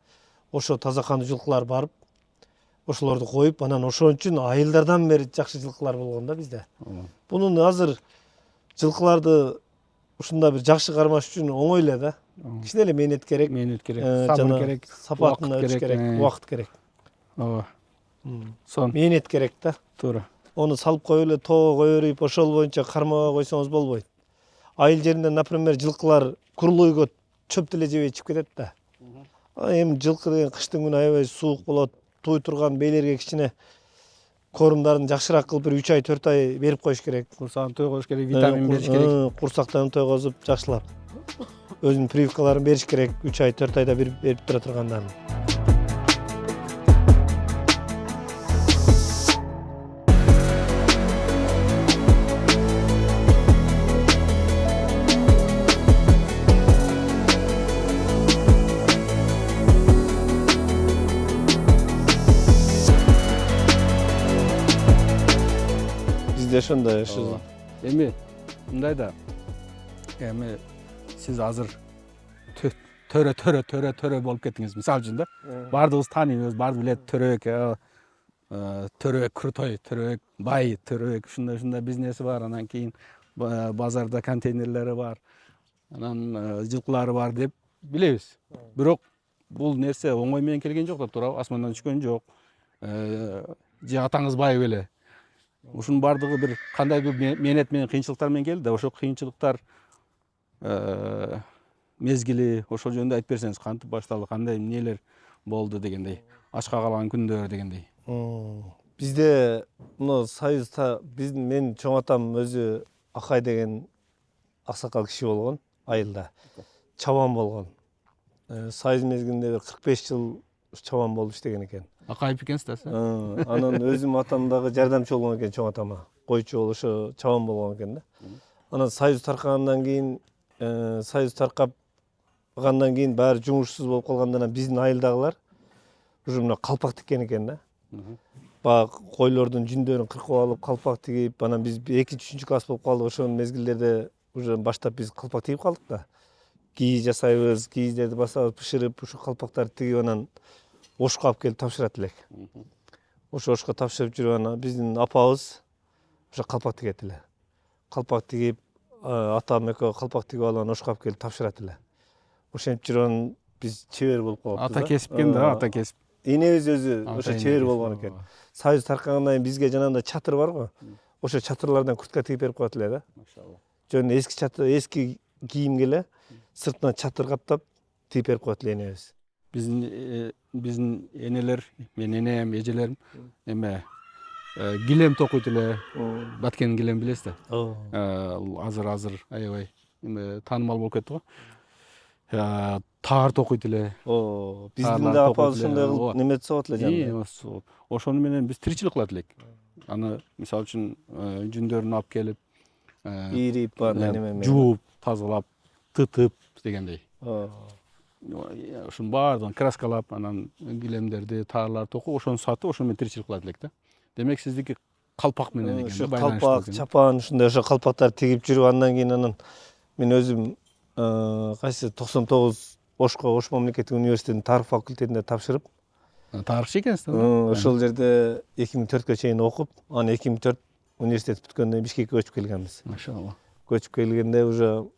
Ошо таза кандуу жылкылар барып, ошолорду коюп, анан ошон үчүн айылдардан бери жакшы жылкылар болгон да бизде. Бунун азыр жылкыларды ушундай бир жакшы кармаш үчүн оңой эле да. Кичине эле мээнет керек. Сабыр керек. Сапатын өтүш керек, убакыт керек. Ооба. Сон Мээнет керек да. туура. Onu салып коюп эле тоого өрүп, ошол боюнча кармага койсоңуз болбойт. Айыл жеринде, например, жылкылар курлуйго чөп деле жеп ичип кетет да. Эми жылкы деген кыштын күнү аябай суук болот, туй турган бейлерге кичине корумдарын жакшыраак кылып, бир 3 ай 4 ай берип коюш керек. Курсагын тойгош керек, витамин бериш керек. Курсактарын тойгозуп, жакшылап. Өзүнүн прививкаларын бериш керек, 3 ай 4 айда берип тура тургандарын. Ошондой ушу. Эми мындай да. Эми сиз азыр төрө болуп кеттиңиз. Мисалы үчүн да. Бардыгыбыз тааныйбыз, баарды билет, төрөбөк, төрөбөк крутой, төрөбөк бай, төрөбөк ушундай бизнеси бар. Анан кийин базарда контейнерлери бар. Анан жылкылары бар деп билебиз. Бирок бул нерсе оңой менен келген жок да, туурабы? Асмандан түшкөн жок. Же атаңыз бай беле. Ушунун бардыгы бир кандайдыр мээнет менен, кыйынчылыктар менен келди да. Ошол кыйынчылыктар мезгили, ошол жөнүндө айтып берсеңиз, кантип башталды, кандай эмнелер болду дегендей, ачка калган күндөр дегендей. Бизде мына Союзда мен чоң атам өзү Акай деген аксакал киши болгон, айылда чабан болгон. Союз мезгилинде бир 45 жыл чабан болуп иштеген экен. Акайып экенсиз да. Анан өзүм атам дагы жардамчы болгон экен чоң атама. Койчу болуп ошо чабан болгон экен да. Анан Союз таркагандан кийин, Союз таркагандан кийин баары жумушсуз болуп калгандан кийин биздин айылдагылар уже мына калпак тиккен экен да. Баягы койлордун жүндөрүн кыркып алып, калпак тигип, анан биз 2-3 класс болуп калдык. Ошол мезгилдерде уже баштап биз калпак тигип калдык да. Кийиз жасайбыз, кийиздерди басабыз, бышырып, ушу калпактарды тигип анан Ошко алып келип тапшырат элек. Ошко тапшырып жүрүп, анан биздин апабыз ошо калпак тигет эле. Калпак тигип, атам экөө калпак тигип алып, Ошко алып келип тапшырат эле. Ошентип жүрүп биз чебер болуп калыппыз да. Ата кесипкен да, ата кесип. Энебиз өзү ошо чебер болгон экен. Союз таркагандан кийин бизге жанагындай чатыр барго, ошо чатырлардан куртка тигип берип коет эле да. Машалла. Жөн эски чатыр, эски кийимге эле сыртынан чатыр каптап тигип берип коет эле энебиз. Биздин энелер, менин энем, эжелерим эме килем токуйт эле. Баткен килем билесиз да. Азыр аябай эме таанымал болуп кетти го. Таар токуйт эле. Биздин да апабыз ушундай кылып неме жасап эле жанында. Ошону менен биз тиричилик кылат элек. Аны мисалы үчүн жүндөрүн алып келип, ийрип, неме жууп, тазалап, тытып дегендей. Ошонун баардыгын краскалап, анан килемдерди, таарларды токуп, ошону сатып, ошону менен тиричилик кылат элек да. Демек сиздики калпак менен экен да, байланыштуу. Калпак, чапан ушундай ошо калпактарды тигип жүрүп, андан кийин мен өзүм кайсы 99 Ош мамлекеттик университетинин тарых факультетине тапшырып, тарыхчы экенсиз да? ошол жерде 2004 чейин окуп, анан 2004 университет бүткөндөн Бишкекке көчүп келгенбиз. Машалла. Көчүп келгенде уже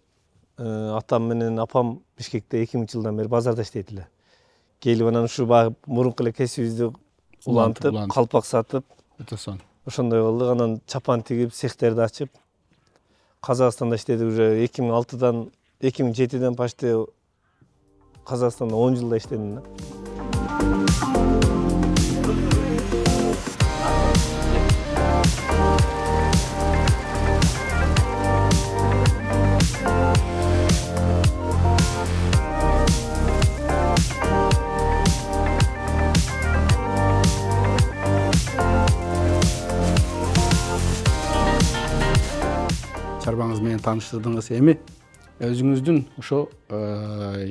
атам менен апам Бишкекте 2000 жылдан бери базарда иштейт эле. Келип анан ушу баягы мурунку эле кесибибизди улантып, калпак сатып, Өтө сонун. ошондой болдук. Анан чапан тигип, цехтерди ачып, Казакстанда иштедик уже 2006-дан 2007-ден почти Казакстанда 10 жылда иштедим да. Чарбаңыз менен тааныштырдыңыз. Эми өзүңүздүн ошо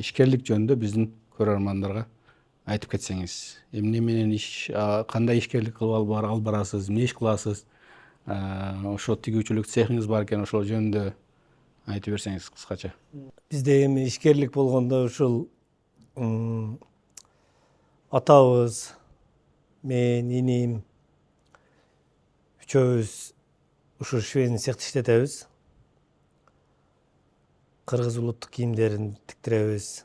ишкерлик жөнүндө биздин көрөрмандарга айтып кетсеңиз. Эмне менен кандай ишкерлик кылып алып барасыз, эмне иш кыласыз? Ошо тигүүчүлүк цехиңиз бар экен, ошол жөнүндө айтып берсеңиз кыскача. Бизде эми ишкерлик болгондо ушул атабыз, мен, иним үчөөбүз ушу швейный цехте иштетебиз. Кыргыз улуттук кийимдерин тиктиребиз.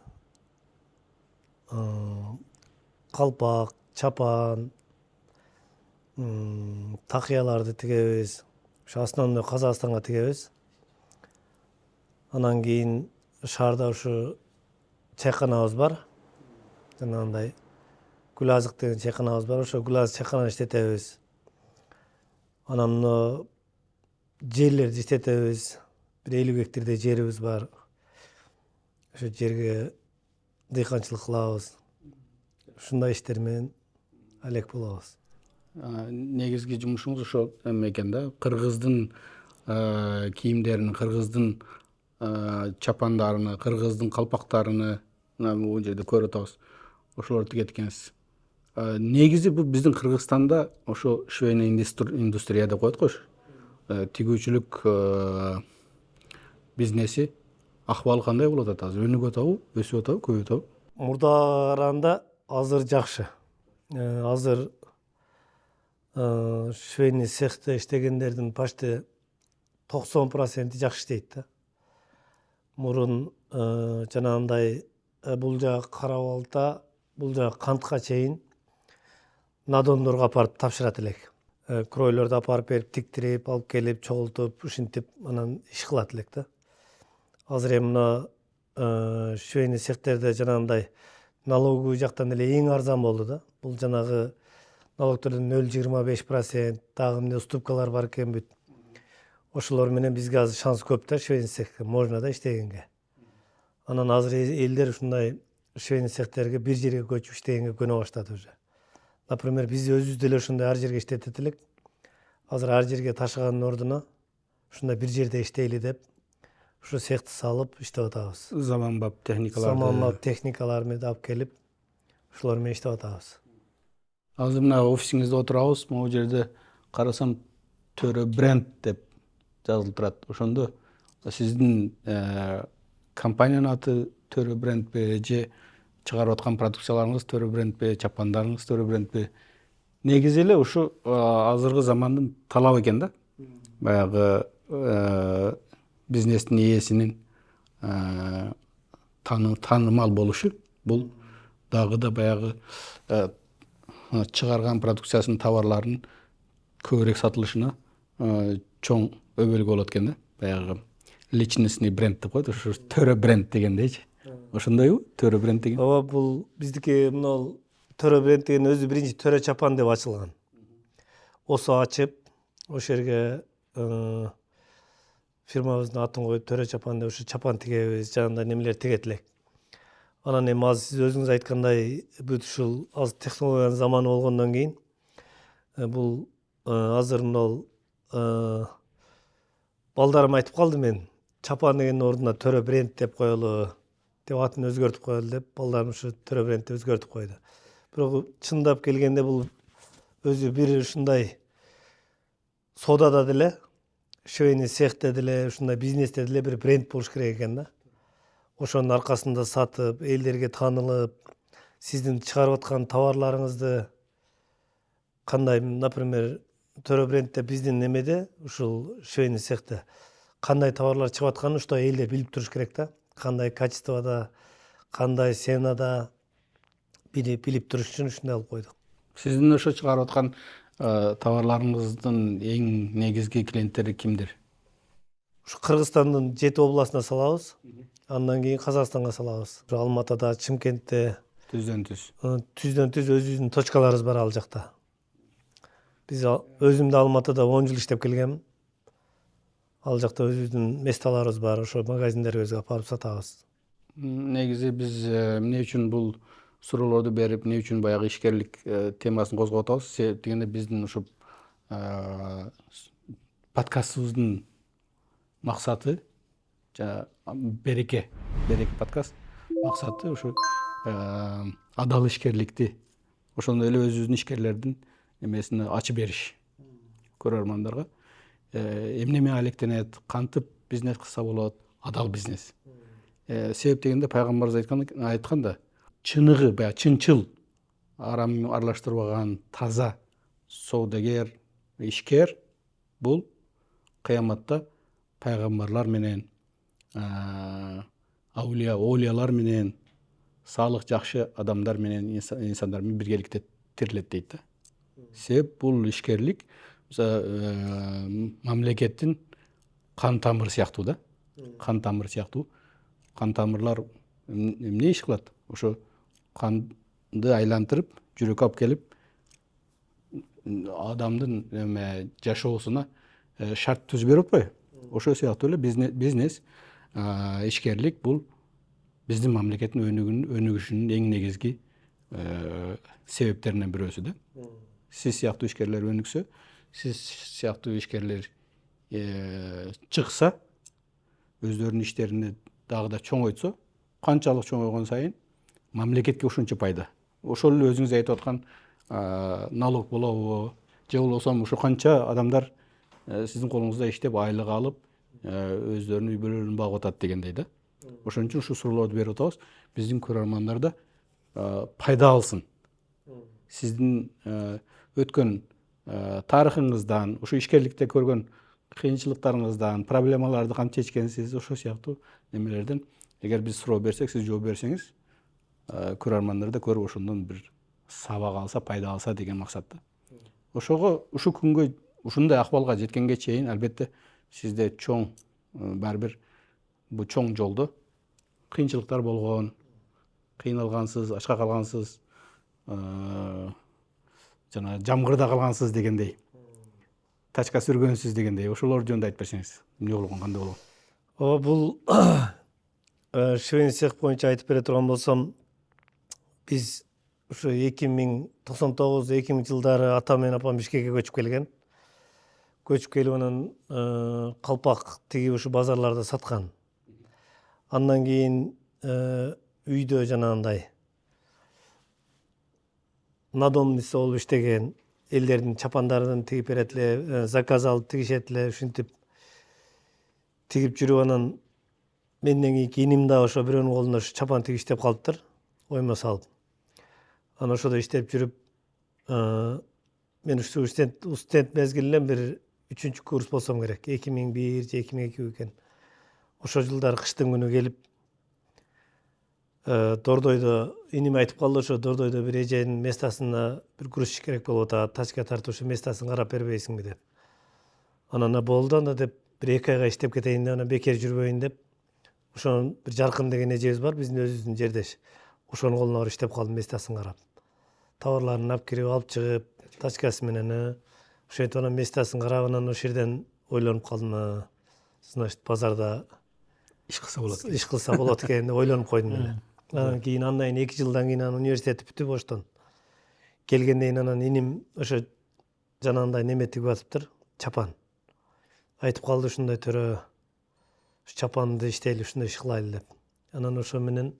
Калпак, чапан, такыяларды тигебиз. Ушу основной Казакстанга тигебиз. Анан кийин шаарда ушу чайканабыз бар. Жанагындай Гүлазык деген чайканабыз бар. Ошо Гүлазык чайкананы иштетебиз. Анан мына жерлерди иштетебиз. 150 гектардай жерибиз бар. Ошо жерге дыйканчылык кылабыз. Ушундай иштер менен алек болобуз. Негизги жумушуңуз ошо эме экен да, кыргыздын кийимдерин, кыргыздын чапандарыны, кыргыздын калпактарыны бул жерде көрүп атабыз. Ошолорду тигет экенсиз. Негизи бул биздин Кыргызстанда ошо швейный индустрия деп коет го. Тигүүчүлүк бизнеси акыбалы кандай болуп атат азыр? Өнүгүп атабы, өсүп атабы, көбөйүп атабы? Мурдага караганда азыр жакшы. Азыр швейный цехте иштегендердин почти 90% жакшы иштейт да. Мурун жанагындай бул жагы кара балта, бул жагы кантка чейин надондорго апарып тапшырат элек. Кройлорду апарып берип, тиктирип, алып келип, чогултуп, ушинтип анан иш кылат элек да. Азыр эми мына швейный цехтерде жанагындай налоговый жактан эле эң арзан болду да. Бул жанагы налогтордон 0,25%, дагы эмне уступкалар бар экен бүт. Ошолор менен бизге азыр шанс көп да швейный цехке, можно да иштегенге. Анан азыр элдер ушундай швейный цехтерге бир жерге көчүп иштегенге көнө баштады уже. Например, биз өзүбүз деле ошондой ар жерге иштетет элек. Азыр ар жерге ташыганын ордуна ушундай бир жерде иштейли деп ушу цехти салып иштеп атабыз. Заманбап техникаларды. Заманбап техникалар менен алып келип ушулар менен иштеп атабыз. Азыр мына офисиңизде отурабыз. Могу жерде карасам Төрө бренд деп жазылып турат. Ошондо сиздин компаниянын аты Төрө брендпи же чыгарып аткан продукцияларыңыз Төрө брендпи, чапандарыңыз Төрө брендпи? Негизи эле ушу азыркы замандын талабы экен да. Баягы бизнестин ээсинин таанымал болушу, бул дагы да баягы чыгарган продукциясынын товарларынын көбүрөөк сатылышына чоң өбөлгө болот экен да. Баягы личностный бренд деп коет, ошо Төрө бренд дегендейчи. Ошондойбу? Төрө бренд деген. Ооба, бул биздики мына Төрө бренд деген өзү биринчи Төрө чапан деп ачылган. Осо ачып, ошол жерге фирмабыздын атын коюп Төрө чапан деп ушу чапан тигебиз, жанагындай немелер тигет элек. Анан эми азыр сиз өзүңүз айткандай бүт ушул азыр технологиянын заманы болгондон кийин бул азыр мына балдарым айтып калды, мен чапан дегендин ордуна Төрө бренд деп коелу, деп атын өзгөртүп коелу деп, балдарым ушу Төрө бренд деп өзгөртүп койду. Бирок чындап келгенде бул өзү бир ушундай содада деле, швейный цехте деле, ушундай бизнесте деле бир бренд болуш керек экен да. ошонун аркасында сатып, элдерге таанылып, сиздин чыгарып аткан товарларыңызды кандай, например, Төрө брендте биздин немеде ушул швейный цехте кандай товарлар чыгып атканын ушта элдер билип туруш керек да. Кандай качествода, кандай ценада билип туруш үчүн ушундай алып койдук. Сиздин ошо чыгарып аткан товарларыңыздын эң негизги клиенттери кимдер? Ушу Кыргызстандын 7 областына салабыз. Андан кийин Казакстанга салабыз. Ушу Алматыда, Чымкентте Түздөн түз. түздөн түз өзүбүздүн точкаларыбыз бар ал жакта. Биз өзүм да Алматыда 10 жыл иштеп келгем. Ал жакта өзүбүздүн месталарыбыз бар, ошо магазиндерибизге алып барып сатабыз. Негизи биз эмне үчүн бул суроолорду берип, эмне үчүн баягы ишкерлик темасын козгоп атабыз? Себеп дегенде биздин ушу подкастыбыздын максаты жана береке подкаст максаты ушу адал ишкерликти, ошондой эле өзүбүздүн ишкерлердин эмесин ачып бериш көрөрмандарга. Эмнеме алектенет, кантип бизнес кылса болот, адал бизнес. Себеп дегенде пайгамбарыбыз айтканда, чыныгы, баягы чынчыл, арам аралаштырбаган, таза соодагер, ишкер бул кыяматта пайгамбарлар менен, олиялар менен, салык жакшы адамдар менен, инсандар менен биргеликте тирилет дейт да. Себеп бул ишкерлик мамлекеттин кан тамыры сыяктуу да. Кан тамыры сыяктуу. Кан тамырлар эмне иш кылат? Ошо канды айлантырып, жүрөккө алып келип, адамдын жашоосуна шарт түзүп берип атпайбы? Ошо сыяктуу эле бизнес, ишкерлик бул биздин мамлекеттин өнүгүшүнүн эң негизги себептеринен бирөөсү да. Сиз сыяктуу ишкерлер өнүксө, сиз сыяктуу ишкерлер чыкса, өздөрүнүн иштерин дагы да чоңойтсо, канчалык чоңойгон сайын мамлекетке ушунча пайда. Ошол эле өзүңүз айтып аткан налог болобу, же болбосо ушу канча адамдар сиздин колуңузда иштеп айлык алып, өздөрүнүн үй бүлөлөрүн багып атат дегендей да. Ошон үчүн ушу суроолорду берип атабыз. Биздин көрөрмандар да пайда алсын. Сиздин өткөн тарыхыңыздан, ушу ишкерликте көргөн кыйынчылыктарыңыздан, проблемаларды кантип чечкенсиз, ошол сыяктуу немелерден эгер биз суроо берсек, сиз жооп берсеңиз, көрөрмандар да көрүп ошондон бир сабак алса, пайда алса деген максатта. Ошого ушу күнгө, ушундай акыбалга жеткенге чейин албетте сизде чоң, баары бир бул чоң жолдо кыйынчылыктар болгон, кыйналгансыз, ачка калгансыз, жана жамгырда калгансыз дегендей, тачка сүргөнсүз дегендей, ошолор жөнүндө айтып берсеңиз, эмне болгон, кандай болгон? Бул швейный цех боюнча айтып бере турган болсом, биз ушу 2099-2000 жылдары атам менен апам Бишкекке көчүп келген. Көчүп келип анан калпак тигип ушу базарларда саткан. Андан кийин үйдө жанагындай надомница болуп иштеген, элдердин чапандарын тигип берет эле, заказ алып тигишет эле, ушинтип тигип жүрүп анан менден кийинки иним да ошо бирөөнүн колунда ушу чапан тигиштеп калыптыр, оймо салып. Анан ошодо иштеп жүрүп, мен ушу студент мезгилинен бир 3-чү курс болсом керек, 2001 же 2002 экен. Ошо жылдары кыштын күнү келип, Дордойдо иним айтып калды, ошо Дордойдо бир эженин местасына бир грузчик керек болуп атат, тачка тартып ушу местасын карап бербейсиңби деп. Анан болду анда деп, бир 2 айга иштеп кетейин деп, анан бекер жүрбөйүн деп, ошонун бир Жаркын деген эжебиз бар, биздин өзүбүздүн жердеш. Ошонун колуна барып иштеп калдым, местасын карап. Товарларын алып кирип, алып чыгып, тачкасы менен, ошентип анан местасын карап, анан ошол жерден ойлонуп калдым, значит, базарда Иш кылса болот. иш кылса болот экен деп ойлонуп койдум эле. Анан кийин андан кийин 2 жылдан кийин анан университетти бүтүп оштон келгенден кийин анан иним ошо жанагындай неме тигип атыптыр, чапан. Айтып калды ушундай төрө, чапанды иштейли, ушундай иш кылайлы деп. Анан ошо менен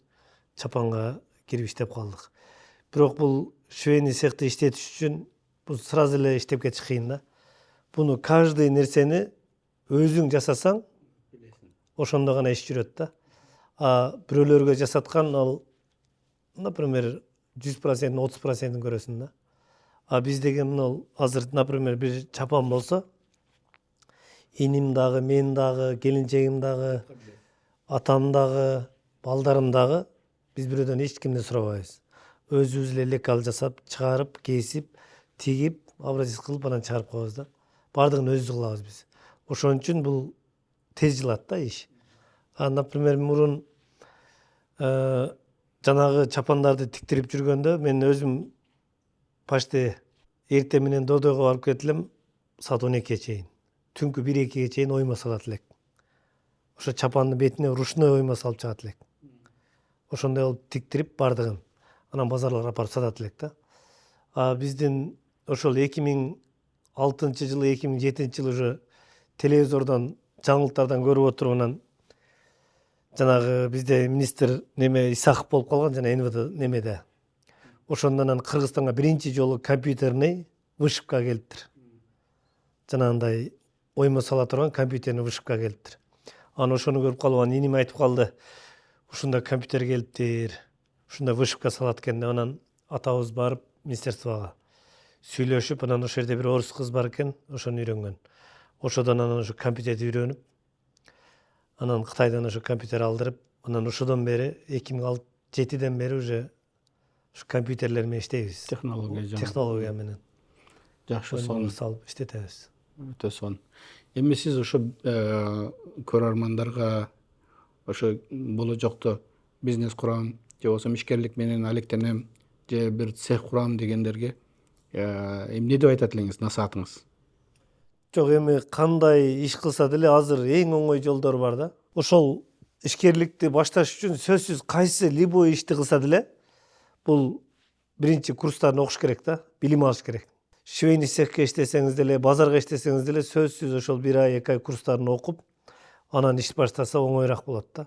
чапанга кирип иштеп калдык. Бирок бул швейный цехти иштетиш үчүн бул сразу эле иштеп кетиш кыйын да. Буну каждый нерсени өзүң жасасаң, ошондо гана иш жүрөт да. Бирөөлөргө жасаткан ал, например, 100%, 30% көрөсүң да. Биз деген мына азыр, например, бир чапан болсо, иним дагы, мен дагы, келинчегим дагы, атам дагы, балдарым дагы биз бирөөдөн эч кимден сурабайбыз. Өзүбүз эле лекал жасап, чыгарып, кесип, тигип, образец кылып анан чыгарып коебуз да. Бардыгын өзүбүз кылабыз биз. Ошон үчүн бул тез жылат да иш. Например, мурун жанагы чапандарды тиктирип жүргөндө мен өзүм почти эртең менен додойго барып кетип элем, саат 12-ге чейин. Түнкү 1-2-ге чейин ойма салат элек. Ошо чапандын бетине ручной ойма салып чыгат элек. Ошондой кылып тиктирип бардыгын. Анан базарларга апарып сатат элек да. Биздин ошол 2006-жылы, 2007-жылы уже телевизордон, жаңылыктардан көрүп отуруп, анан жанагы бизде министр Исахов болуп калган жана НВД немеде. Ошондон анан Кыргызстанга биринчи жолу компьютерный вышивка келиптир. Жанагындай ойма сала турган компьютерный вышивка келиптир. Анан ошону көрүп калып, анан иним айтып калды, ушундай компьютер келиптир, ушундай вышивка салат экен деп. Анан атабыз барып министерствого сүйлөшүп, анан ошол жерде бир орус кыз бар экен, ошону үйрөнгөн. Ошодон анан ошо компьютерди үйрөнүп, анан Кытайдан ошо компьютер алдырып, анан ошодон бери 2007-ден бери уже ушу компьютерлер менен иштейбиз. Технология менен. Жакшы, сонун салып иштетебиз. Өтө сонун. Эми сиз ошо көрөрмандарга ошо боложокто бизнес курам же болбосо ишкерлик менен алектенем же бир цех курам дегендерге эмне деп айтат элеңиз, насаатыңыз? Жок, эми кандай иш кылса деле азыр эң оңой жолдор бар да. Ошол ишкерликти башташ үчүн сөзсүз кайсы любой ишти кылса деле бул биринчи курстарын окуш керек да, билим алыш керек. Швейный цехке иштесеңиз деле, базарга иштесеңиз деле сөзсүз ошол 1 ай, 2 ай курстарын окуп, анан иш баштаса оңойраак болот да.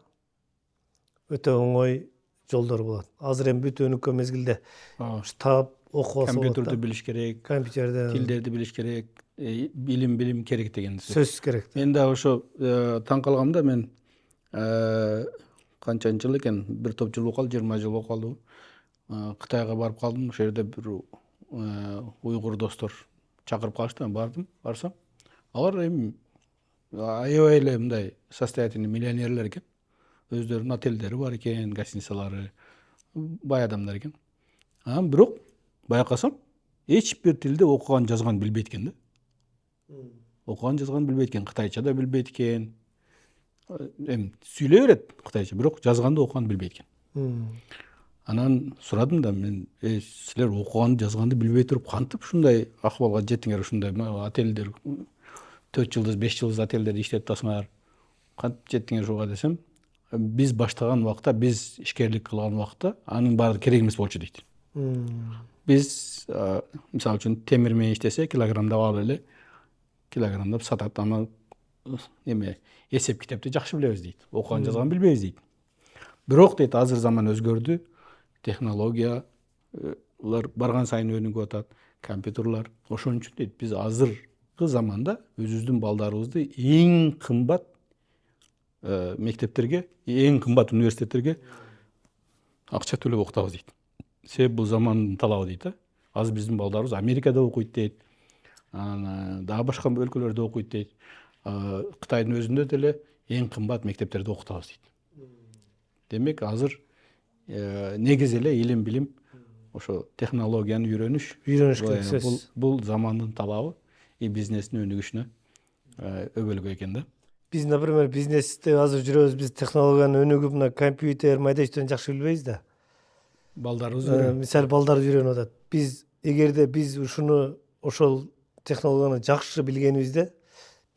Өтө оңой жолдор болот. Азыр эми бүт өнүккөн мезгилде таап окуп алса болот. Компьютерди билиш керек, компьютерди, тилдерди билиш керек, билим керек деген сөз. Сөзсүз керек. Мен да ошо таң калгам да, мен канчанчы жыл экен, бир топ жыл болуп калды, 20 жыл болуп калды. Кытайга барып калдым, ошол жерде бир уйгур достор чакырып калышты, мен бардым, барсам, алар эми аябай эле мындай состоятельный миллионерлер экен. Өздөрүнүн отельдери бар экен, гостиницалары, бай адамдар экен. Бирок байкасам, эч бир тилде окуган жазган билбейт экен да. Окуган жазган билбейт экен, кытайча да билбейт экен. Эми сүйлөй берет кытайча, бирок жазганды окуганды билбейт экен. Анан сурадым да мен, силер окуганды жазганды билбей туруп кантип ушундай акыбалга жеттиңер, ушундай отельдер 4 жылдыз, 5 жылдыз отельдерди иштетип атасыңар. Кантип жеттиңер ушуга десем, биз баштаган убакта, биз ишкерлик кылган убакта анын баары керек эмес болчу дейт. Биз мисалы үчүн темир менен иштесе, килограммдап алып эле килограммдап сатат, аны эме эсеп китепти жакшы билебиз дейт. Окуган жазган билбейбиз дейт. Бирок дейт, азыр заман өзгөрдү, технологиялар барган сайын өнүгүп атат, компьютерлар. Ошон үчүн дейт, биз азыркы заманда өзүбүздүн балдарыбызды эң кымбат мектептерге, эң кымбат университеттерге акча төлөп окутабыз дейт. Себеби бул замандын талабы дейт. Азыр биздин балдарыбыз Америкада окуйт дейт, дагы башка өлкөлөрдө окуйт дейт. Кытайдын өзүндө деле эң кымбат мектептерде окутабыз дейт. Демек азыр негиз эле илим билим ошо технологияны үйрөнүш керек. Бул замандын талабы, бизнестин өнүгүшүнө өбөлгө экен да. Биз, например, бизнесте азыр жүрөбүз, биз технологияны өнүгүп, мына компьютер, майда иштөөнү жакшы билбейбиз да. Балдарыбыз мисалы балдар үйрөнүп атат. Биз эгерде биз ушуну ошол технологияны жакшы билгенибизде,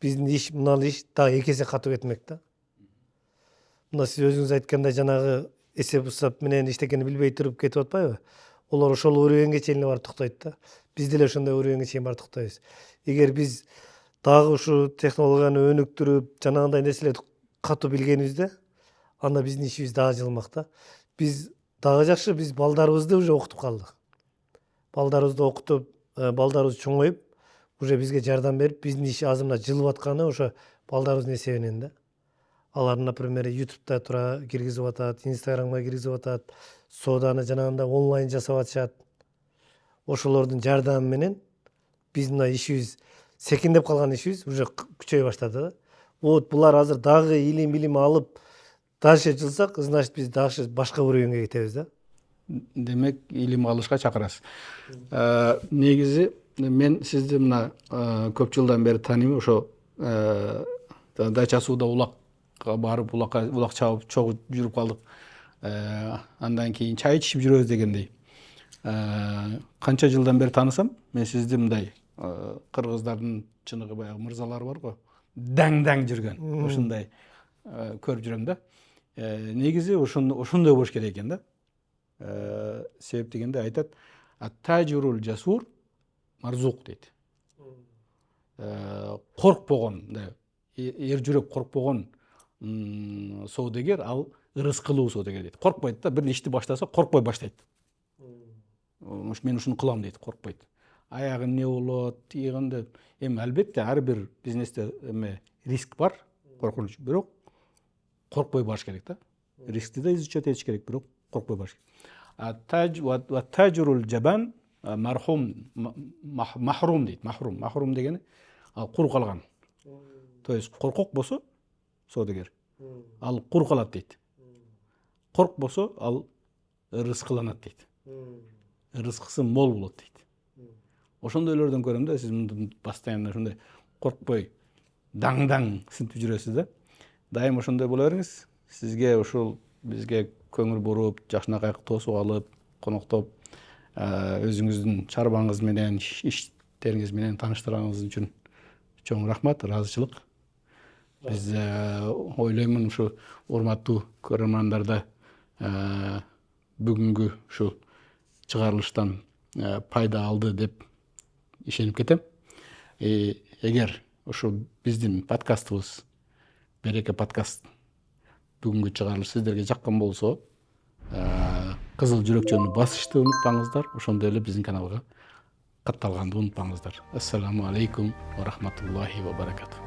биздин иш, мына иш дагы 2 эсе катуу кетмек да. Мына сиз өзүңүз айткандай жанагы эсеп усап менен иштекени билбей туруп кетип атпайбы? Олар ошол уровеньге чейин барып токтойт да. Биз деле ошондой уровеньге чейин барып токтойбуз. Эгер биз дагы ушу технологияны өнүктүрүп, жанагындай нерселерди катуу билгенибизде, анда биздин ишибиз дагы жылмак да. Биз дагы жакшы, биз балдарыбызды уже окутуп калдык. Балдарыбызды окутуп, балдарыбыз чоңоюп, уже бизге жардам берип, биздин иш азыр мына жылып атканы ошо балдарыбыздын эсебинен да. Алар, например, YouTube'да тура киргизип атат, Instagram'га киргизип атат, сооданы жанагындай онлайн жасап атышат. Ошолордун жардамы менен биздин мына ишибиз, секиндеп калган ишибиз уже күчөй баштады да. Вот булар азыр дагы илим алып дальше жылсак, значит биз дагы башка уровеньге кетебиз да. Демек илим алышка чакырасыз. Негизи мен сизди мына көп жылдан бери тааныйм. Ошо дача сууда улакка барып, улак чабып, чогуу жүрүп калдык. Андан кийин чай ичип жүрөбүз дегендей. Канча жылдан бери таанысам, мен сизди мындай кыргыздардын чыныгы баягы мырзалары бар го, даң жүргөн, ушундай көрүп жүрөм да. Негизи ошондой болуш керек экен да. Себеп дегенде айтат, ат-тажирул жасур марзук дейт. Коркпогон, эр жүрөк коркпогон соодагер ал ырыскылуу соодагер дейт. Коркпойт да, бир ишти баштаса коркпой баштайт. Мен ушуну кылам дейт, коркпойт. Аягы эмне болот, тигенде эми албетте ар бир бизнесте риск бар, коркунуч, бирок коркпой баш керек да. Рискти да изучать этиш керек, бирок коркпой баш керек. Ат-тажирул жабан махрум дейт. Махрум дегени ал кур калган. То есть коркок болсо соодагер, ал кур калат дейт. Корк болсо ал ырыскыланат дейт. Рызкысы мол болот дейт. Ошондойлордон көрөм да, сиз постоянно ушундай коркпой даң синтип жүрөсүз да. Дайым ошондой боло бериңиз. Сизге ушул бизге көңүл буруп, жакшынакай тосуп алып, коноктоп, өзүңүздүн чарбаңыз менен, иштериңиз менен тааныштырганыңыз үчүн чоң рахмат, ыраазычылык. Биз ойлоймун ушу урматтуу көрөрмандарда бүгүнкү ушу чыгарылыштан пайда алды деп ишенип кетем. Эгер ушу биздин подкастыбыз, Береке подкаст бүгүнкү чыгарылыш сиздерге жаккан болсо, кызыл жүрөкчөнү басышты унутпаңыздар. Ошондой эле биздин каналга катталганды унутпаңыздар. Ассаламу алейкум ва рахматуллахи ва баракатух.